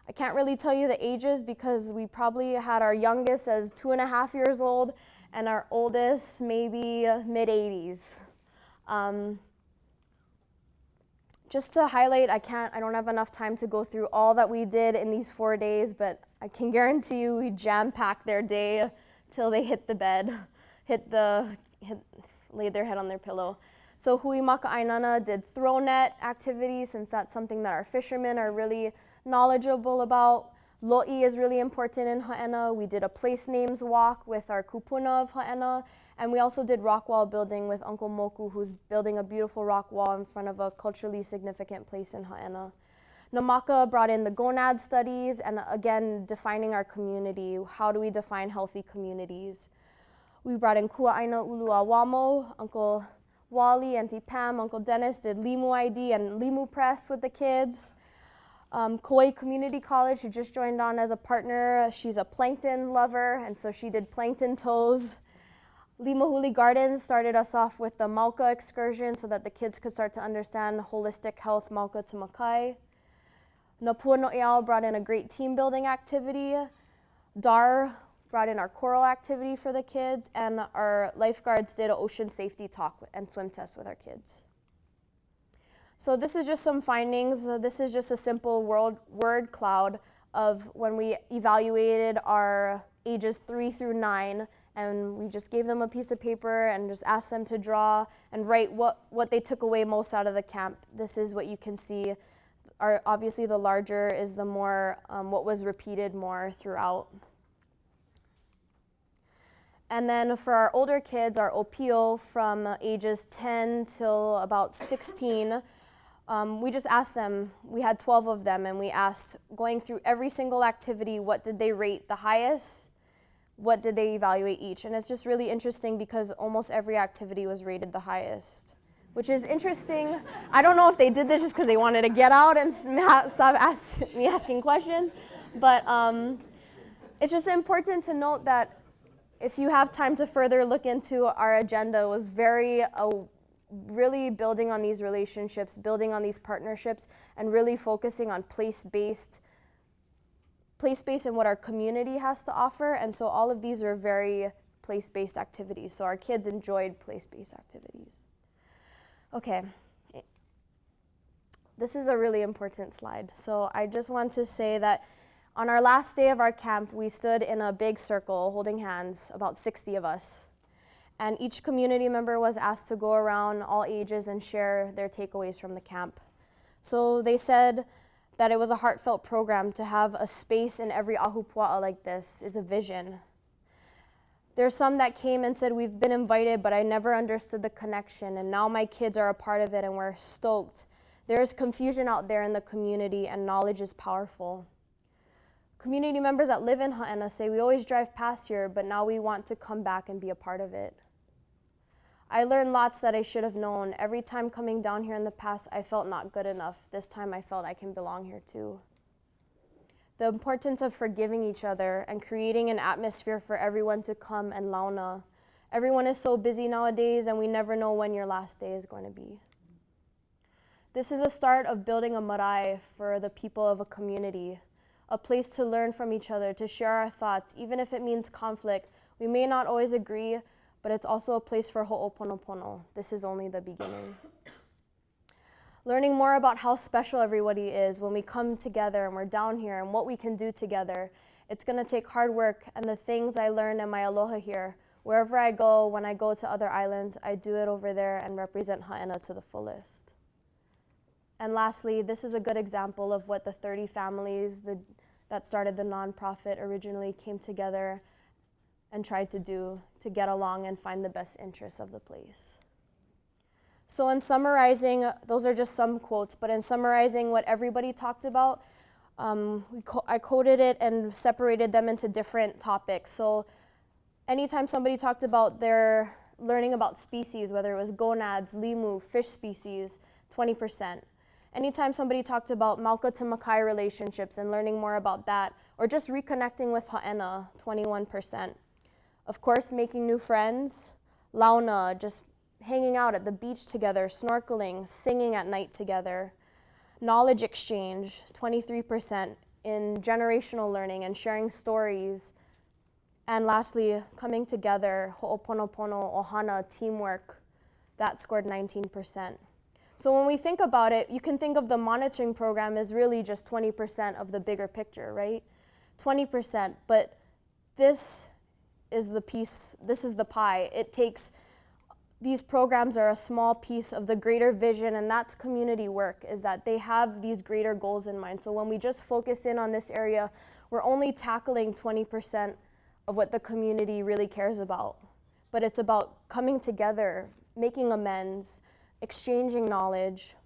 I can't really tell you the ages because we probably had our youngest as 2.5 years old and our oldest maybe mid-80s. Just to highlight, I don't have enough time to go through all that we did in these 4 days, but I can guarantee you we jam-packed their day till they hit the bed, laid their head on their pillow. So hui maka'ainana did throw net activities, since that's something that our fishermen are really knowledgeable about. Lo'i is really important in Hāʻena. We did a place names walk with our kupuna of Hāʻena, and we also did rock wall building with Uncle Moku, who's building a beautiful rock wall in front of a culturally significant place in Hāʻena. Namaka brought in the gonad studies, and again, defining our community. How do we define healthy communities? We brought in Kua'aina Ulua Wamo, Uncle Wally, Auntie Pam, Uncle Dennis did Limu ID and Limu Press with the kids. Kauaʻi Community College, who just joined on as a partner, she's a plankton lover, and so she did plankton toes. Limahuli Gardens started us off with the Mauka excursion so that the kids could start to understand holistic health Mauka to Makai. Napua No'eau brought in a great team building activity. DAR brought in our choral activity for the kids, and our lifeguards did an ocean safety talk and swim test with our kids. So this is just some findings. This is just a simple word cloud of when we evaluated our ages 3 through 9, and we just gave them a piece of paper and just asked them to draw and write what they took away most out of the camp. This is what you can see. Obviously the larger is the more, what was repeated more throughout. And then for our older kids, our OPO from ages 10 till about 16, we just asked them, we had 12 of them, and we asked, going through every single activity, what did they rate the highest? What did they evaluate each? And it's just really interesting because almost every activity was rated the highest, which is interesting. I don't know if they did this just because they wanted to get out and stop me asking questions, but it's just important to note that if you have time to further look into our agenda, it was really building on these relationships, building on these partnerships, and really focusing on place-based and what our community has to offer. And so all of these are very place-based activities. So our kids enjoyed place-based activities. Okay, this is a really important slide. So I just want to say that on our last day of our camp, we stood in a big circle holding hands, about 60 of us. And each community member was asked to go around all ages and share their takeaways from the camp. So they said that it was a heartfelt program. To have a space in every ahupua'a like this is a vision. There's some that came and said, we've been invited, but I never understood the connection, and now my kids are a part of it and we're stoked. There's confusion out there in the community, and knowledge is powerful. Community members that live in Hāʻena say, we always drive past here, but now we want to come back and be a part of it. I learned lots that I should have known. Every time coming down here in the past, I felt not good enough. This time I felt I can belong here too. The importance of forgiving each other and creating an atmosphere for everyone to come and launa. Everyone is so busy nowadays, and we never know when your last day is going to be. This is a start of building a marae for the people of a community, a place to learn from each other, to share our thoughts, even if it means conflict. We may not always agree, but it's also a place for ho'oponopono. This is only the beginning. Learning more about how special everybody is when we come together and we're down here and what we can do together. It's gonna take hard work, and the things I learned in my aloha here, wherever I go, when I go to other islands, I do it over there and represent Hāʻena to the fullest. And lastly, this is a good example of what the 30 families that started the nonprofit originally came together and tried to do to get along and find the best interests of the place. So in summarizing, those are just some quotes, but in summarizing what everybody talked about, I coded it and separated them into different topics. So anytime somebody talked about their learning about species, whether it was gonads, limu, fish species, 20%. Anytime somebody talked about Mauka to Makai relationships and learning more about that, or just reconnecting with Hāʻena, 21%. Of course, making new friends, launa, just hanging out at the beach together, snorkeling, singing at night together. Knowledge exchange, 23%, in generational learning and sharing stories. And lastly, coming together, ho'oponopono, ohana, teamwork, that scored 19%. So when we think about it, you can think of the monitoring program as really just 20% of the bigger picture, right? 20%, but this is the piece, this is the pie. It takes these programs are a small piece of the greater vision, and that's community work, is that they have these greater goals in mind. So when we just focus in on this area, we're only tackling 20% of what the community really cares about. But it's about coming together, making amends, exchanging knowledge,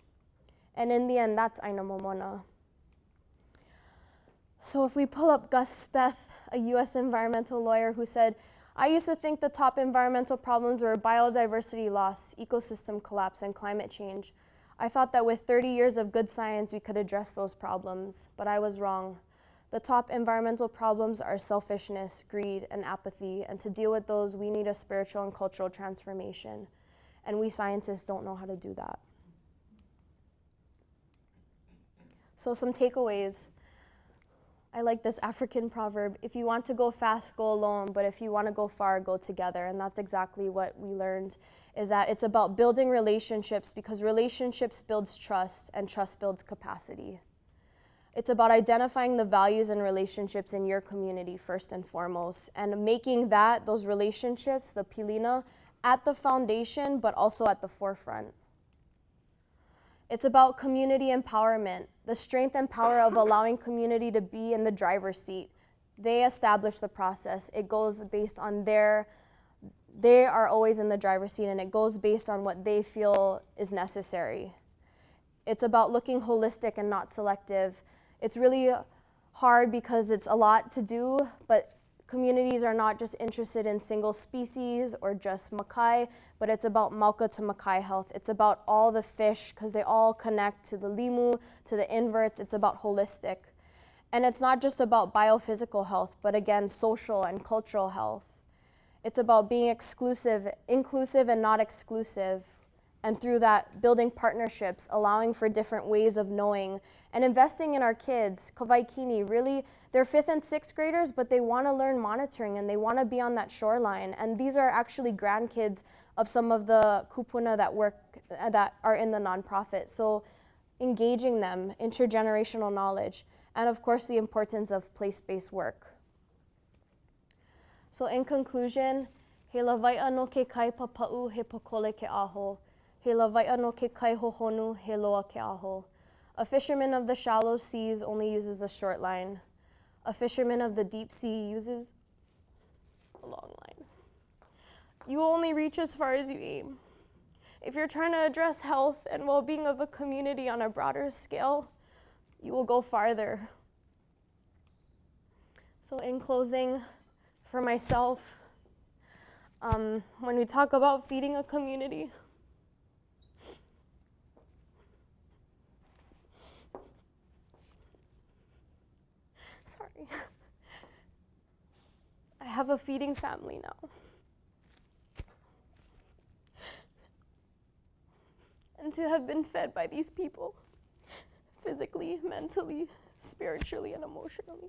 and in the end, that's ʻāina Momona. So if we pull up Gus Speth, a US environmental lawyer, who said, "I used to think the top environmental problems were biodiversity loss, ecosystem collapse, and climate change. I thought that with 30 years of good science, we could address those problems, but I was wrong. The top environmental problems are selfishness, greed, and apathy, and to deal with those, we need a spiritual and cultural transformation. And we scientists don't know how to do that." So some takeaways. I like this African proverb: if you want to go fast, go alone, but if you want to go far, go together. And that's exactly what we learned, is that it's about building relationships, because relationships builds trust, and trust builds capacity. It's about identifying the values and relationships in your community first and foremost, and making those relationships, the Pilina, at the foundation, but also at the forefront. It's about community empowerment, the strength and power of allowing community to be in the driver's seat. They establish the process. It goes based on they are always in the driver's seat, and it goes based on what they feel is necessary. It's about looking holistic and not selective. It's really hard because it's a lot to do, but communities are not just interested in single species or just makai, but it's about mauka to makai health. It's about all the fish, because they all connect to the limu, to the inverts. It's about holistic. And it's not just about biophysical health, but again, social and cultural health. It's about being inclusive and not exclusive. And through that, building partnerships, allowing for different ways of knowing, and investing in our kids. Kauaʻi, really, they're 5th and 6th graders, but they want to learn monitoring, and they want to be on that shoreline. And these are actually grandkids of some of the kupuna that are in the nonprofit. So engaging them, intergenerational knowledge, and of course the importance of place-based work. So in conclusion, he lawaiʻa no ke kai papa'u he pakole ke aho. He lawaiʻa no ke kai hohonu he loa ke aho. A fisherman of the shallow seas only uses a short line. A fisherman of the deep sea uses a long line. You only reach as far as you aim. If you're trying to address health and well-being of a community on a broader scale, you will go farther. So in closing, for myself, when we talk about feeding a community, sorry, I have a feeding family now. And to have been fed by these people, physically, mentally, spiritually, and emotionally.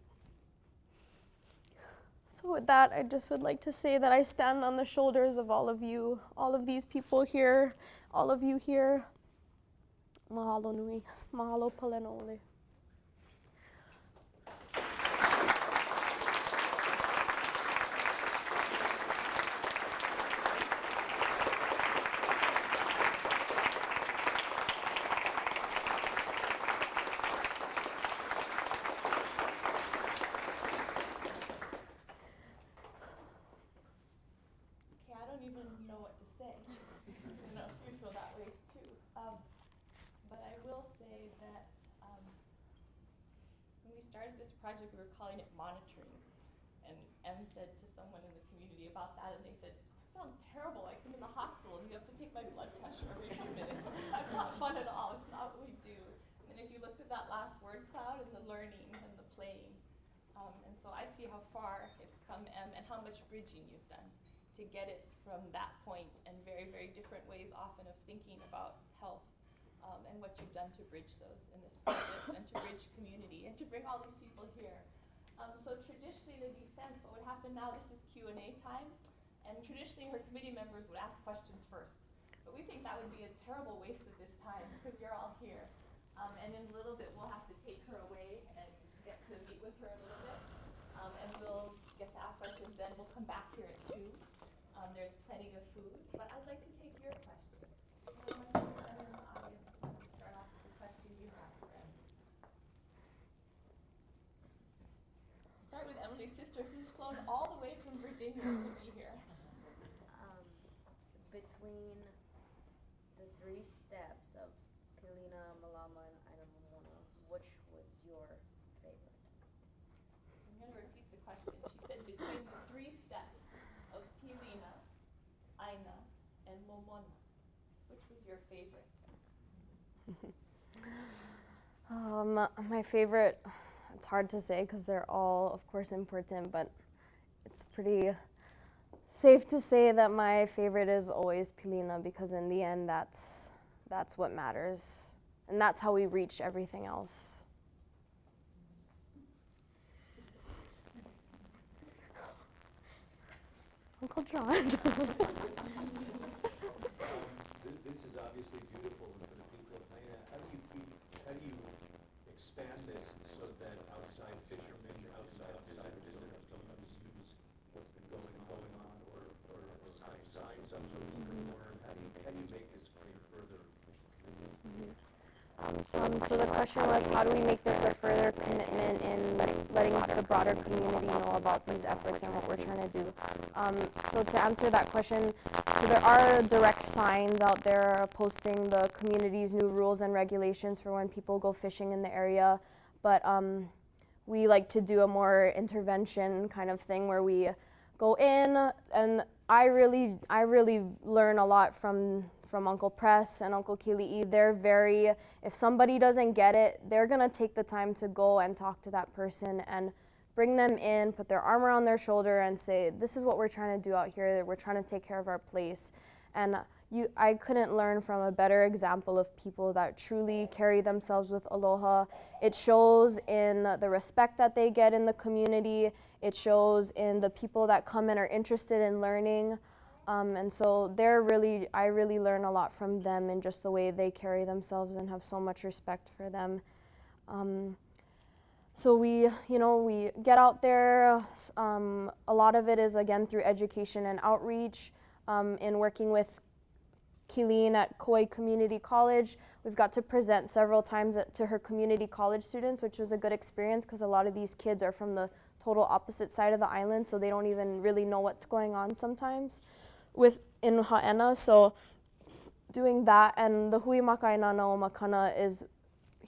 So with that, I just would like to say that I stand on the shoulders of all of you, all of these people here, all of you here. Mahalo nui, mahalo palena. Started this project, we were calling it monitoring, and M said to someone in the community about that, and they said, "That sounds terrible, like I'm in the hospital and you have to take my blood pressure every few minutes." That's not fun at all. It's not what we do. And if you looked at that last word cloud and the learning and the playing, and so I see how far it's come, M, and how much bridging you've done to get it from that point, and very, very different ways often of thinking about health. And what you've done to bridge those in this project, and to bridge community, and to bring all these people here. So traditionally, the defense, what would happen now, this is Q&A time, and traditionally her committee members would ask questions first. But we think that would be a terrible waste of this time, because you're all here. And in a little bit, we'll have to take her away and get to meet with her a little bit. And we'll get to ask questions then. We'll come back here at 2. There's plenty of food. But I'd like to take your Emily's sister, who's flown all the way from Virginia to be here. Between the 3 steps of Pilina Mālama and ʻāina Momona, which was your favorite? I'm going to repeat the question. She said between the 3 steps of Pilina, ʻāina, and Momona, which was your favorite? My favorite, it's hard to say because they're all, of course, important, but it's pretty safe to say that my favorite is always Pilina, because in the end, that's what matters. And that's how we reach everything else. Uncle John. This is obviously beautiful for the people of ʻāina. How do you expand this so that outside fishermen, outside visitors don't misuse what's been going on or signs up so we can learn? How do you make this way further? So the question was, how do we make this a further commitment in letting the broader community know about these efforts and what we're trying to do? So to answer that question, so there are direct signs out there posting the community's new rules and regulations for when people go fishing in the area, but we like to do a more intervention kind of thing where we go in, and I really learn a lot from Uncle Press and Uncle Kili'i. They're very, if somebody doesn't get it, they're gonna take the time to go and talk to that person and bring them in, put their arm around their shoulder and say, this is what we're trying to do out here, we're trying to take care of our place. And I couldn't learn from a better example of people that truly carry themselves with aloha. It shows in the respect that they get in the community. It shows in the people that come and are interested in learning. And so I really learn a lot from them in just the way they carry themselves and have so much respect for them. So we get out there. A lot of it is, again, through education and outreach. In working with Killeen at Kauaʻi Community College, we've got to present several times to her community college students, which was a good experience because a lot of these kids are from the total opposite side of the island, so they don't even really know what's going on sometimes in Hāʻena. So doing that, and the Hui Makainana o Makana is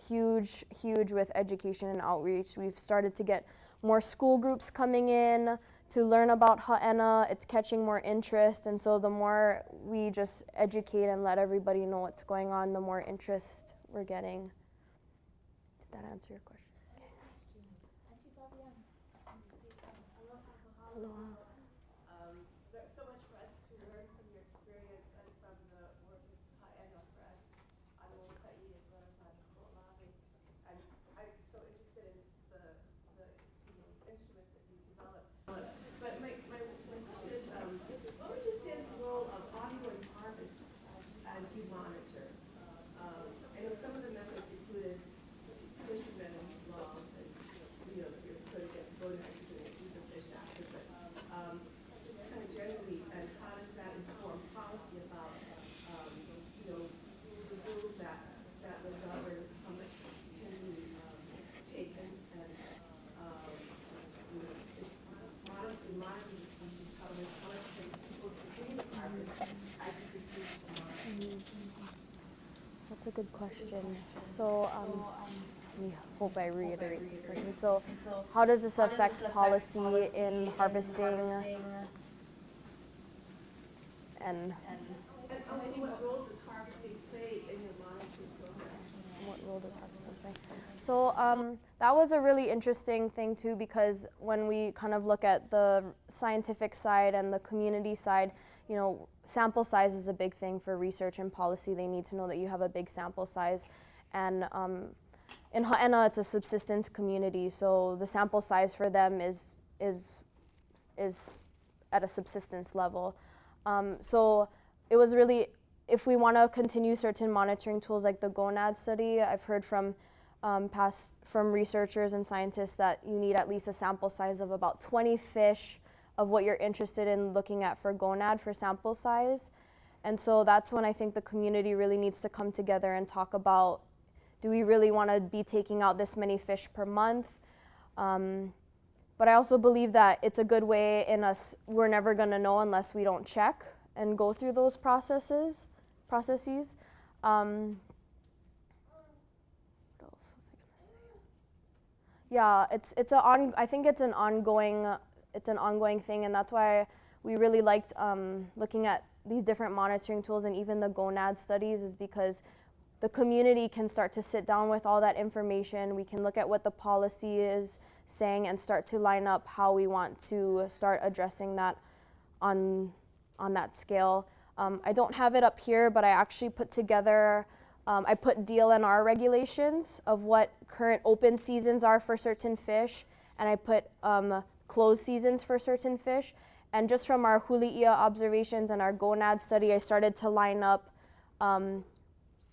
huge with education and outreach. We've started to get more school groups coming in to learn about Hāʻena. It's catching more interest, and so the more we just educate and let everybody know what's going on, the more interest we're getting. Did that answer your question? Aloha. There's so much for us to learn from your experience and from the work of Hāʻena for us on Kauaʻi as well as on Kauaʻi. And I'm so interested in the instruments that you developed. But my question is, what would you say is the role of audio and harvest as you monitor? I know some of the methods included fishermen's logs and you're going to get boat nitrogen and keep the fish after, but just kind of generally, and how does that inform policy about the rules that will govern how much can be taken and monitoring the species, how much can people continue to harvest as you continue to monitor? That's a good question. So I hope I reiterate the question. So how does this affect policy in harvesting and also, what role does harvesting play in your monitoring program? what role does harvesting play? So that was a really interesting thing too, because when we kind of look at the scientific side and the community side, sample size is a big thing for research and policy. They need to know that you have a big sample size. And in Hāʻena, it's a subsistence community, so the sample size for them is at a subsistence level. So it was really, if we want to continue certain monitoring tools like the gonad study, I've heard from researchers and scientists that you need at least a sample size of about 20 fish of what you're interested in looking at for gonad for sample size. And so that's when I think the community really needs to come together and talk about, do we really want to be taking out this many fish per month? but I also believe that it's a good way in us, we're never gonna know unless we don't check and go through those processes. What else was I gonna say? Yeah, I think it's an ongoing thing, and that's why we really liked looking at these different monitoring tools and even the gonad studies, is because the community can start to sit down with all that information. We can look at what the policy is saying and start to line up how we want to start addressing that on that scale. I don't have it up here, but I actually put together, I put DLNR regulations of what current open seasons are for certain fish, and I put closed seasons for certain fish. And just from our huli'ia observations and our gonad study, I started to line up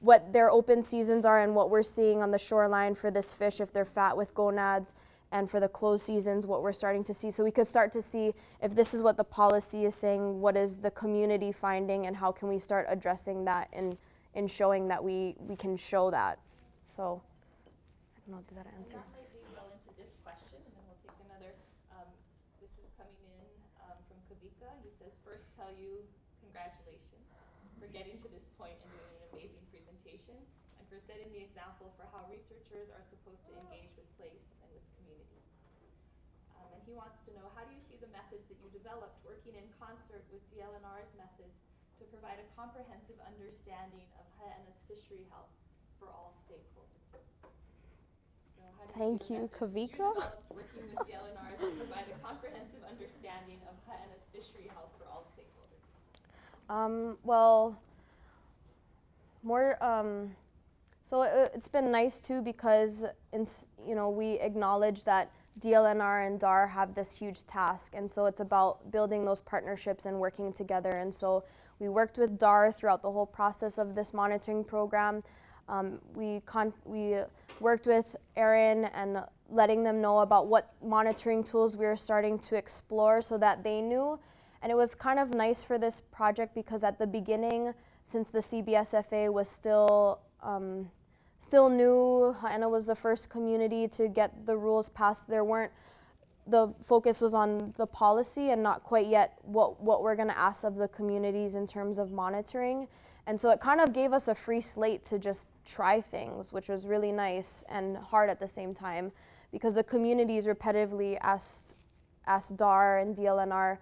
what their open seasons are and what we're seeing on the shoreline for this fish if they're fat with gonads, and for the closed seasons what we're starting to see. So we could start to see if this is what the policy is saying, what is the community finding, and how can we start addressing that in showing that we can show that. So I don't know, did that answer? That might lead well into this question, and then we'll take another. This is coming in from Kavika. He says, first tell you congratulations for getting to this point and doing an amazing presentation, and for setting the example for how researchers are supposed to engage with place and with community. And he wants to know, how do you see the methods that you developed working in concert with DLNR's methods to provide a comprehensive understanding of Hāʻena's fishery health for all stakeholders? So how do Thank see the you, methods Kavika. You developed working with DLNR's to provide a comprehensive understanding of Hāʻena's fishery health for all stakeholders? Well, more. So it's been nice too, because we acknowledge that DLNR and DAR have this huge task, and so it's about building those partnerships and working together. And so we worked with DAR throughout the whole process of this monitoring program. We worked with Aaron and letting them know about what monitoring tools we were starting to explore so that they knew. And it was kind of nice for this project because at the beginning, since the CBSFA was still new, Hāʻena was the first community to get the rules passed. The focus was on the policy and not quite yet what we're gonna ask of the communities in terms of monitoring. And so it kind of gave us a free slate to just try things, which was really nice and hard at the same time, because the communities repetitively asked DAR and DLNR,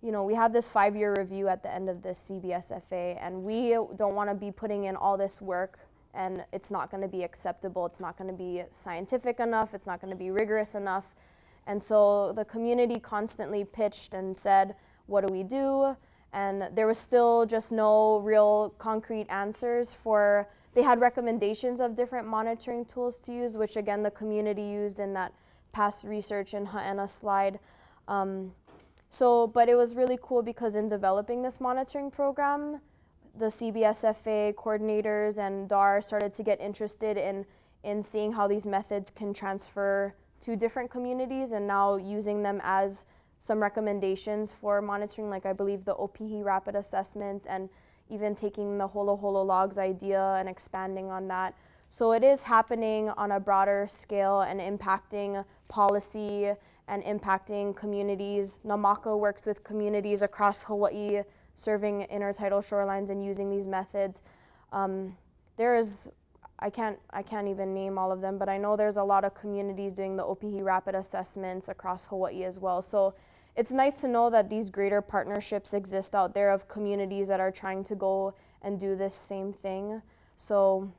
we have this 5-year review at the end of this CBSFA, and we don't want to be putting in all this work and it's not going to be acceptable, it's not going to be scientific enough, it's not going to be rigorous enough. And so the community constantly pitched and said, what do we do? And there was still just no real concrete answers they had recommendations of different monitoring tools to use, which again the community used in that past research in Hāʻena slide. But it was really cool because in developing this monitoring program, the CBSFA coordinators and DAR started to get interested in seeing how these methods can transfer to different communities, and now using them as some recommendations for monitoring, like I believe the OPIHI rapid assessments, and even taking the Holo Holo logs idea and expanding on that. So it is happening on a broader scale and impacting policy and impacting communities. Namaka works with communities across Hawaii, serving intertidal shorelines and using these methods. I can't even name all of them, but I know there's a lot of communities doing the OPIHI rapid assessments across Hawaii as well. So it's nice to know that these greater partnerships exist out there of communities that are trying to go and do this same thing. So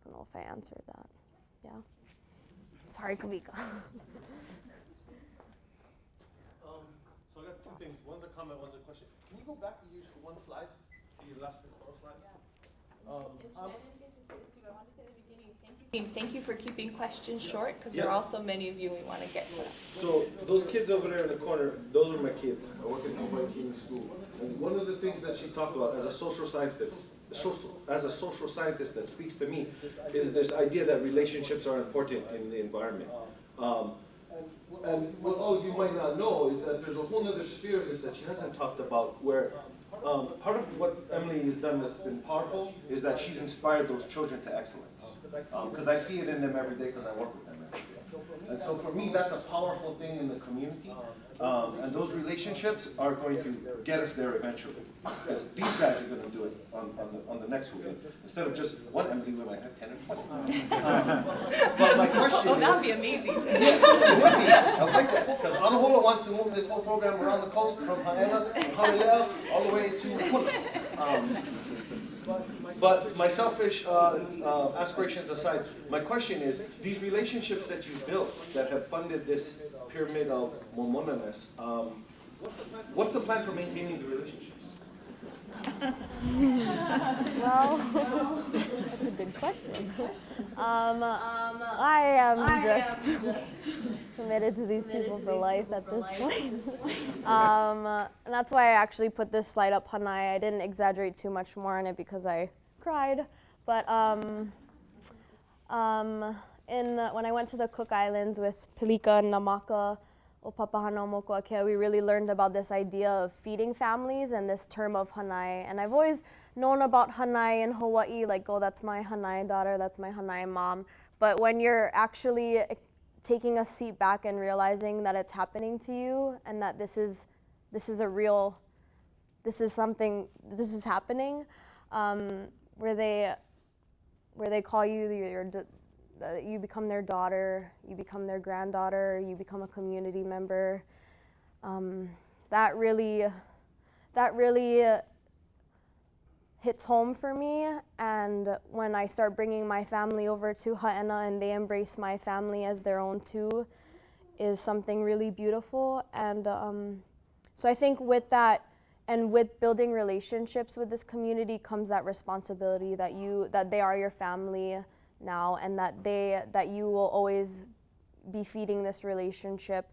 I don't know if I answered that. Yeah. Sorry, Kavika. So I got two things. One's a comment, one's a question. Can you go back and use one slide? The last pictorial slide? I didn't get to say this too, but I wanted to say at the beginning, thank you for keeping questions short, because there are also many of you we want to get to. So those kids over there in the corner, those are my kids. I work at Kauaʻi Human School. And one of the things that she talked about as a social scientist that speaks to me is this idea that relationships are important in the environment. And what all of you might not know is that there's a whole other sphere of this that she hasn't talked about, where part of what Emily has done that's been powerful is that she's inspired those children to excellence. Because I see it in them every day because I work with them every day. And so for me, that's a powerful thing in the community. And those relationships are going to get us there eventually. Because these guys are going to do it on the next weekend. Instead of just one Emily, we might have 10 and 20. But my question is... that would be amazing. Yes, it would be. I like that. Because Anahola wants to move this whole program around the coast from Hāʻena and Kauaʻi all the way to Puna. But my selfish aspirations aside, my question is, these relationships that you've built that have funded this pyramid of Momona-ness, what's the plan for maintaining the relationships? Well, that's a good question. I am just committed to these people for life at this point. And that's why I actually put this slide up, Hanai. I didn't exaggerate too much more on it because I cried. But when I went to the Cook Islands with Pilika and Namaka, o Papahana o Mokuakea, we really learned about this idea of feeding families and this term of Hanai. And I've always known about Hanai in Hawaii, like, oh, that's my Hanai daughter, that's my Hanai mom. But when you're actually taking a seat back and realizing that it's happening to you and that this is happening, where they call you you become their daughter, you become their granddaughter, you become a community member. That really hits home for me. And when I start bringing my family over to Hāʻena and they embrace my family as their own too, is something really beautiful. And so I think with that, and with building relationships with this community comes that responsibility that they are your family now, and that you will always be feeding this relationship.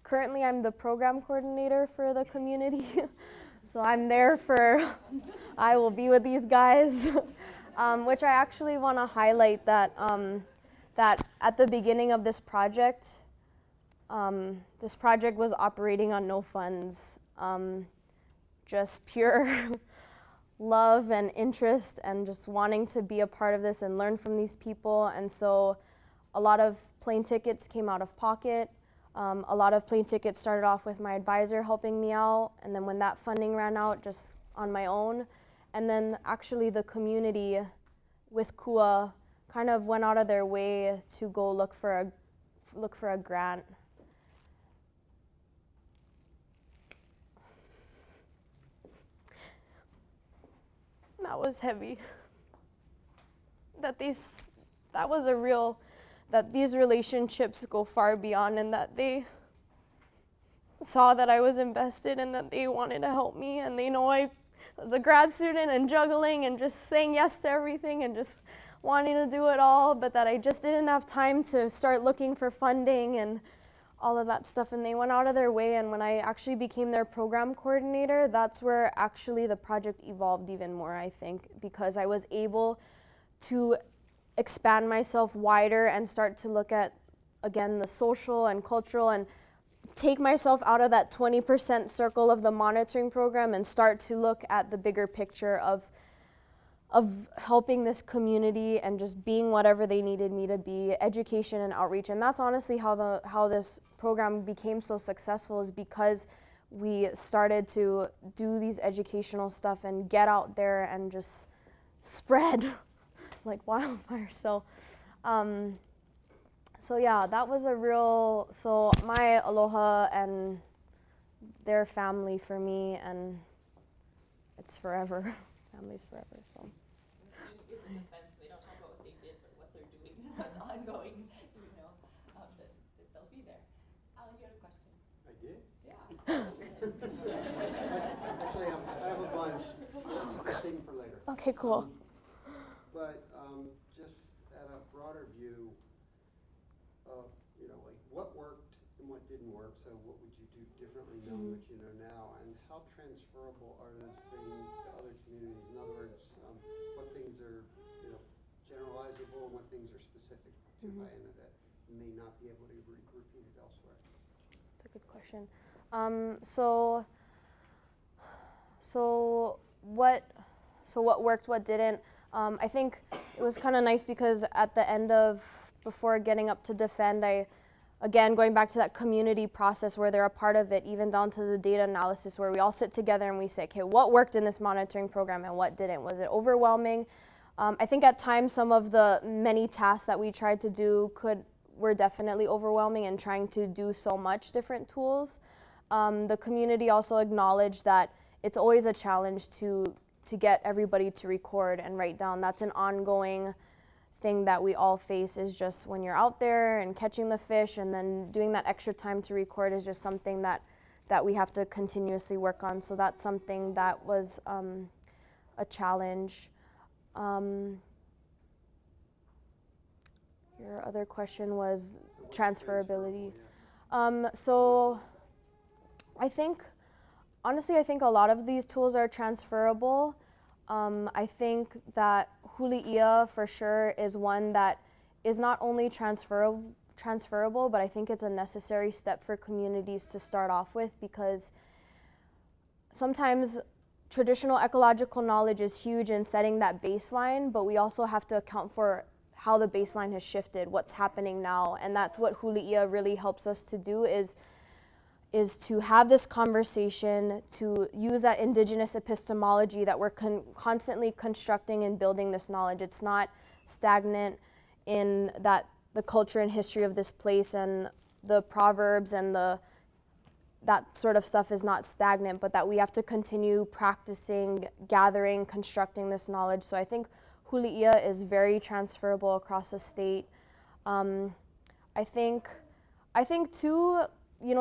Currently, I'm the program coordinator for the community, so I'm there I will be with these guys, which I actually want to highlight that at the beginning of this project was operating on no funds, just pure love and interest and just wanting to be a part of this and learn from these people. And so a lot of plane tickets came out of pocket. A lot of plane tickets started off with my advisor helping me out, and then when that funding ran out, just on my own. And then actually the community with KUA kind of went out of their way to go look for a grant. That was heavy. That these relationships go far beyond, and that they saw that I was invested and that they wanted to help me, and they know I was a grad student and juggling and just saying yes to everything and just wanting to do it all, but that I just didn't have time to start looking for funding and all of that stuff, and they went out of their way. And when I actually became their program coordinator, that's where actually the project evolved even more, I think, because I was able to expand myself wider and start to look at, again, the social and cultural, and take myself out of that 20% circle of the monitoring program and start to look at the bigger picture of helping this community and just being whatever they needed me to be, education and outreach. And that's honestly how this program became so successful, is because we started to do these educational stuff and get out there and just spread like wildfire. So yeah, that was so my aloha and their family for me, and it's forever. Family's forever, so. It's an offense. They don't talk about what they did, but what they're doing. That's ongoing, that they'll be there. Alan, you had a question? I did? Yeah. Actually, I have a bunch. I'll save them for later. Okay, cool. But just at a broader view of, like what worked and what didn't work. So what would you do differently knowing what you know now? And how transferable are those things to other communities? In other words, what things are, generalizable and what things are specific to Hāʻena that may not be able to be repeated elsewhere? That's a good question. So what worked, what didn't? I think it was kind of nice because at the end of before getting up to defend, again, going back to that community process where they're a part of it, even down to the data analysis where we all sit together and we say, okay, what worked in this monitoring program and what didn't? Was it overwhelming? I think at times some of the many tasks that we tried to do were definitely overwhelming and trying to do so much different tools. The community also acknowledged that it's always a challenge to get everybody to record and write down. That's an ongoing thing that we all face, is just when you're out there and catching the fish and then doing that extra time to record is just something that we have to continuously work on. So that's something that was a challenge. Your other question was transferability. So honestly, I think a lot of these tools are transferable. I think that Huli'ia for sure is one that is not only transferable, but I think it's a necessary step for communities to start off with, because sometimes traditional ecological knowledge is huge in setting that baseline, but we also have to account for how the baseline has shifted, what's happening now, and that's what Huli'ia really helps us to do, is to have this conversation, to use that indigenous epistemology that we're constantly constructing and building this knowledge. It's not stagnant in that the culture and history of this place and the proverbs and that sort of stuff is not stagnant, but that we have to continue practicing, gathering, constructing this knowledge. So I think Huli'ia is very transferable across the state. I think too,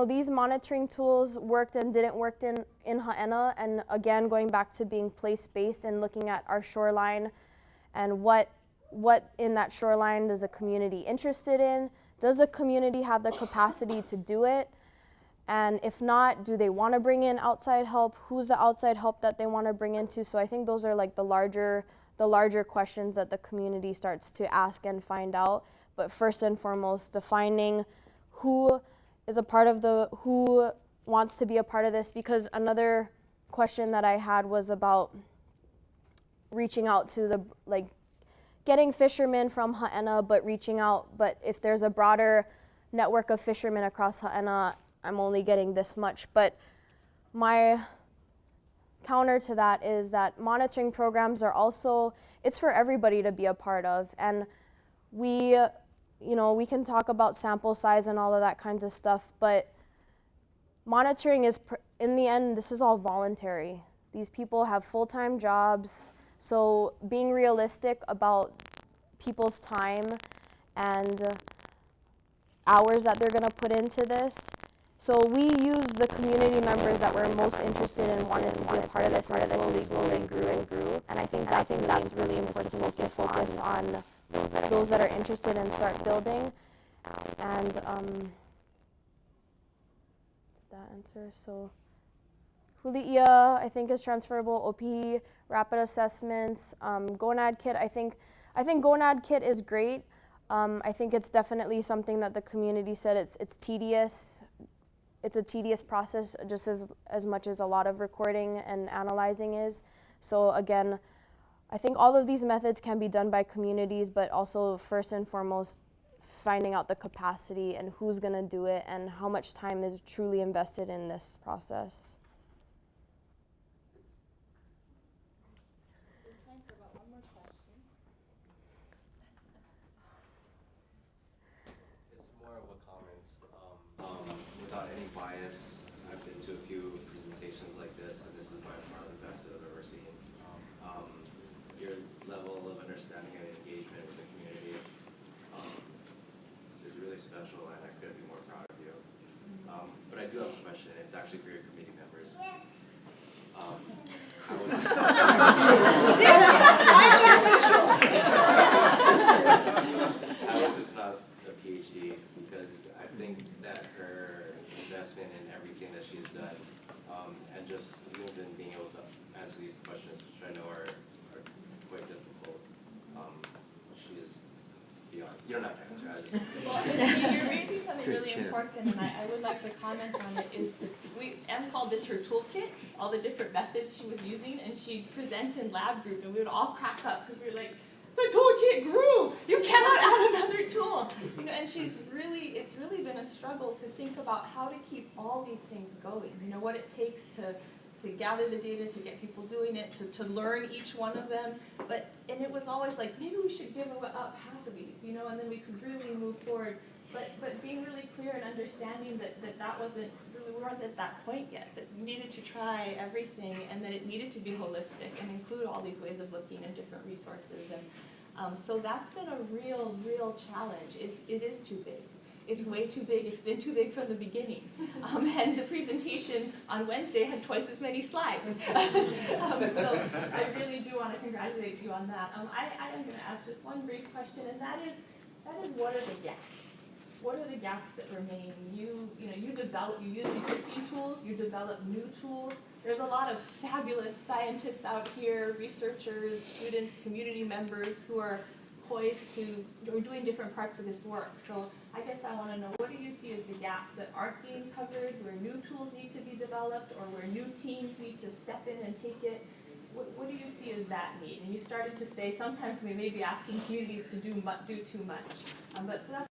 these monitoring tools worked and didn't work in Hāʻena, and again, going back to being place-based and looking at our shoreline and what in that shoreline is a community interested in? Does the community have the capacity to do it? And if not, do they want to bring in outside help? Who's the outside help that they want to bring into? So I think those are like the larger questions that the community starts to ask and find out. But first and foremost, defining who is a part of who wants to be a part of this, because another question that I had was about reaching out to getting fishermen from Hāʻena, but if there's a broader network of fishermen across Hāʻena, I'm only getting this much. But my counter to that is that monitoring programs are also, it's for everybody to be a part of, and we can talk about sample size and all of that kinds of stuff, but monitoring is, in the end, this is all voluntary. These people have full-time jobs, so being realistic about people's time and hours that they're gonna put into this. So we use the community members that were most interested and wanted to be a part of this, and slowly grew. And I think that's really important, is to focus on those that are interested and start building. And did that answer? So Huli'ia, I think, is transferable. OP, rapid assessments, Gonad Kit. I think Gonad Kit is great. I think it's definitely something that the community said it's tedious. It's a tedious process, just as much as a lot of recording and analyzing is. So again, I think all of these methods can be done by communities, but also first and foremost, finding out the capacity and who's gonna do it and how much time is truly invested in this process. We have time for about one more question. It's more of a comment. Without any bias, I've been to a few presentations like this, and this is by far the best I've ever seen. Your level of understanding and engagement with the community is really special, and I couldn't be more proud of you. But I do have a question. It's actually for your committee members. I was just not a PhD, because I think that her investment in everything that she's done, and just even being able to answer these questions, which I know are quite difficult, she is beyond. You don't have to answer. Well, you're raising something really important, and I would like to comment on it. Em called this her toolkit, all the different methods she was using, and she'd present in lab group, and we would all crack up because we were like, the toolkit grew. You cannot add another tool. You know, and it's really been a struggle to think about how to keep all these things going. You know, what it takes to gather the data, to get people doing it, to learn each one of them. And it was always like, maybe we should give up half of these, you know, and then we could really move forward. But being really clear and understanding that wasn't, we weren't at that point yet, that we needed to try everything and that it needed to be holistic and include all these ways of looking at different resources. And so that's been a real challenge. It is too big. It's way too big. It's been too big from the beginning. And the presentation on Wednesday had twice as many slides. So I really do want to congratulate you on that. I am going to ask just one brief question, and that is what are the gaps? What are the gaps that remain? You use existing tools, you develop new tools. There's a lot of fabulous scientists out here, researchers, students, community members who are poised to, or doing different parts of this work. So I guess I want to know, what do you see as the gaps that aren't being covered, where new tools need to be developed, or where new teams need to step in and take it? What do you see as that need? And you started to say sometimes we may be asking communities to do too much. But so that's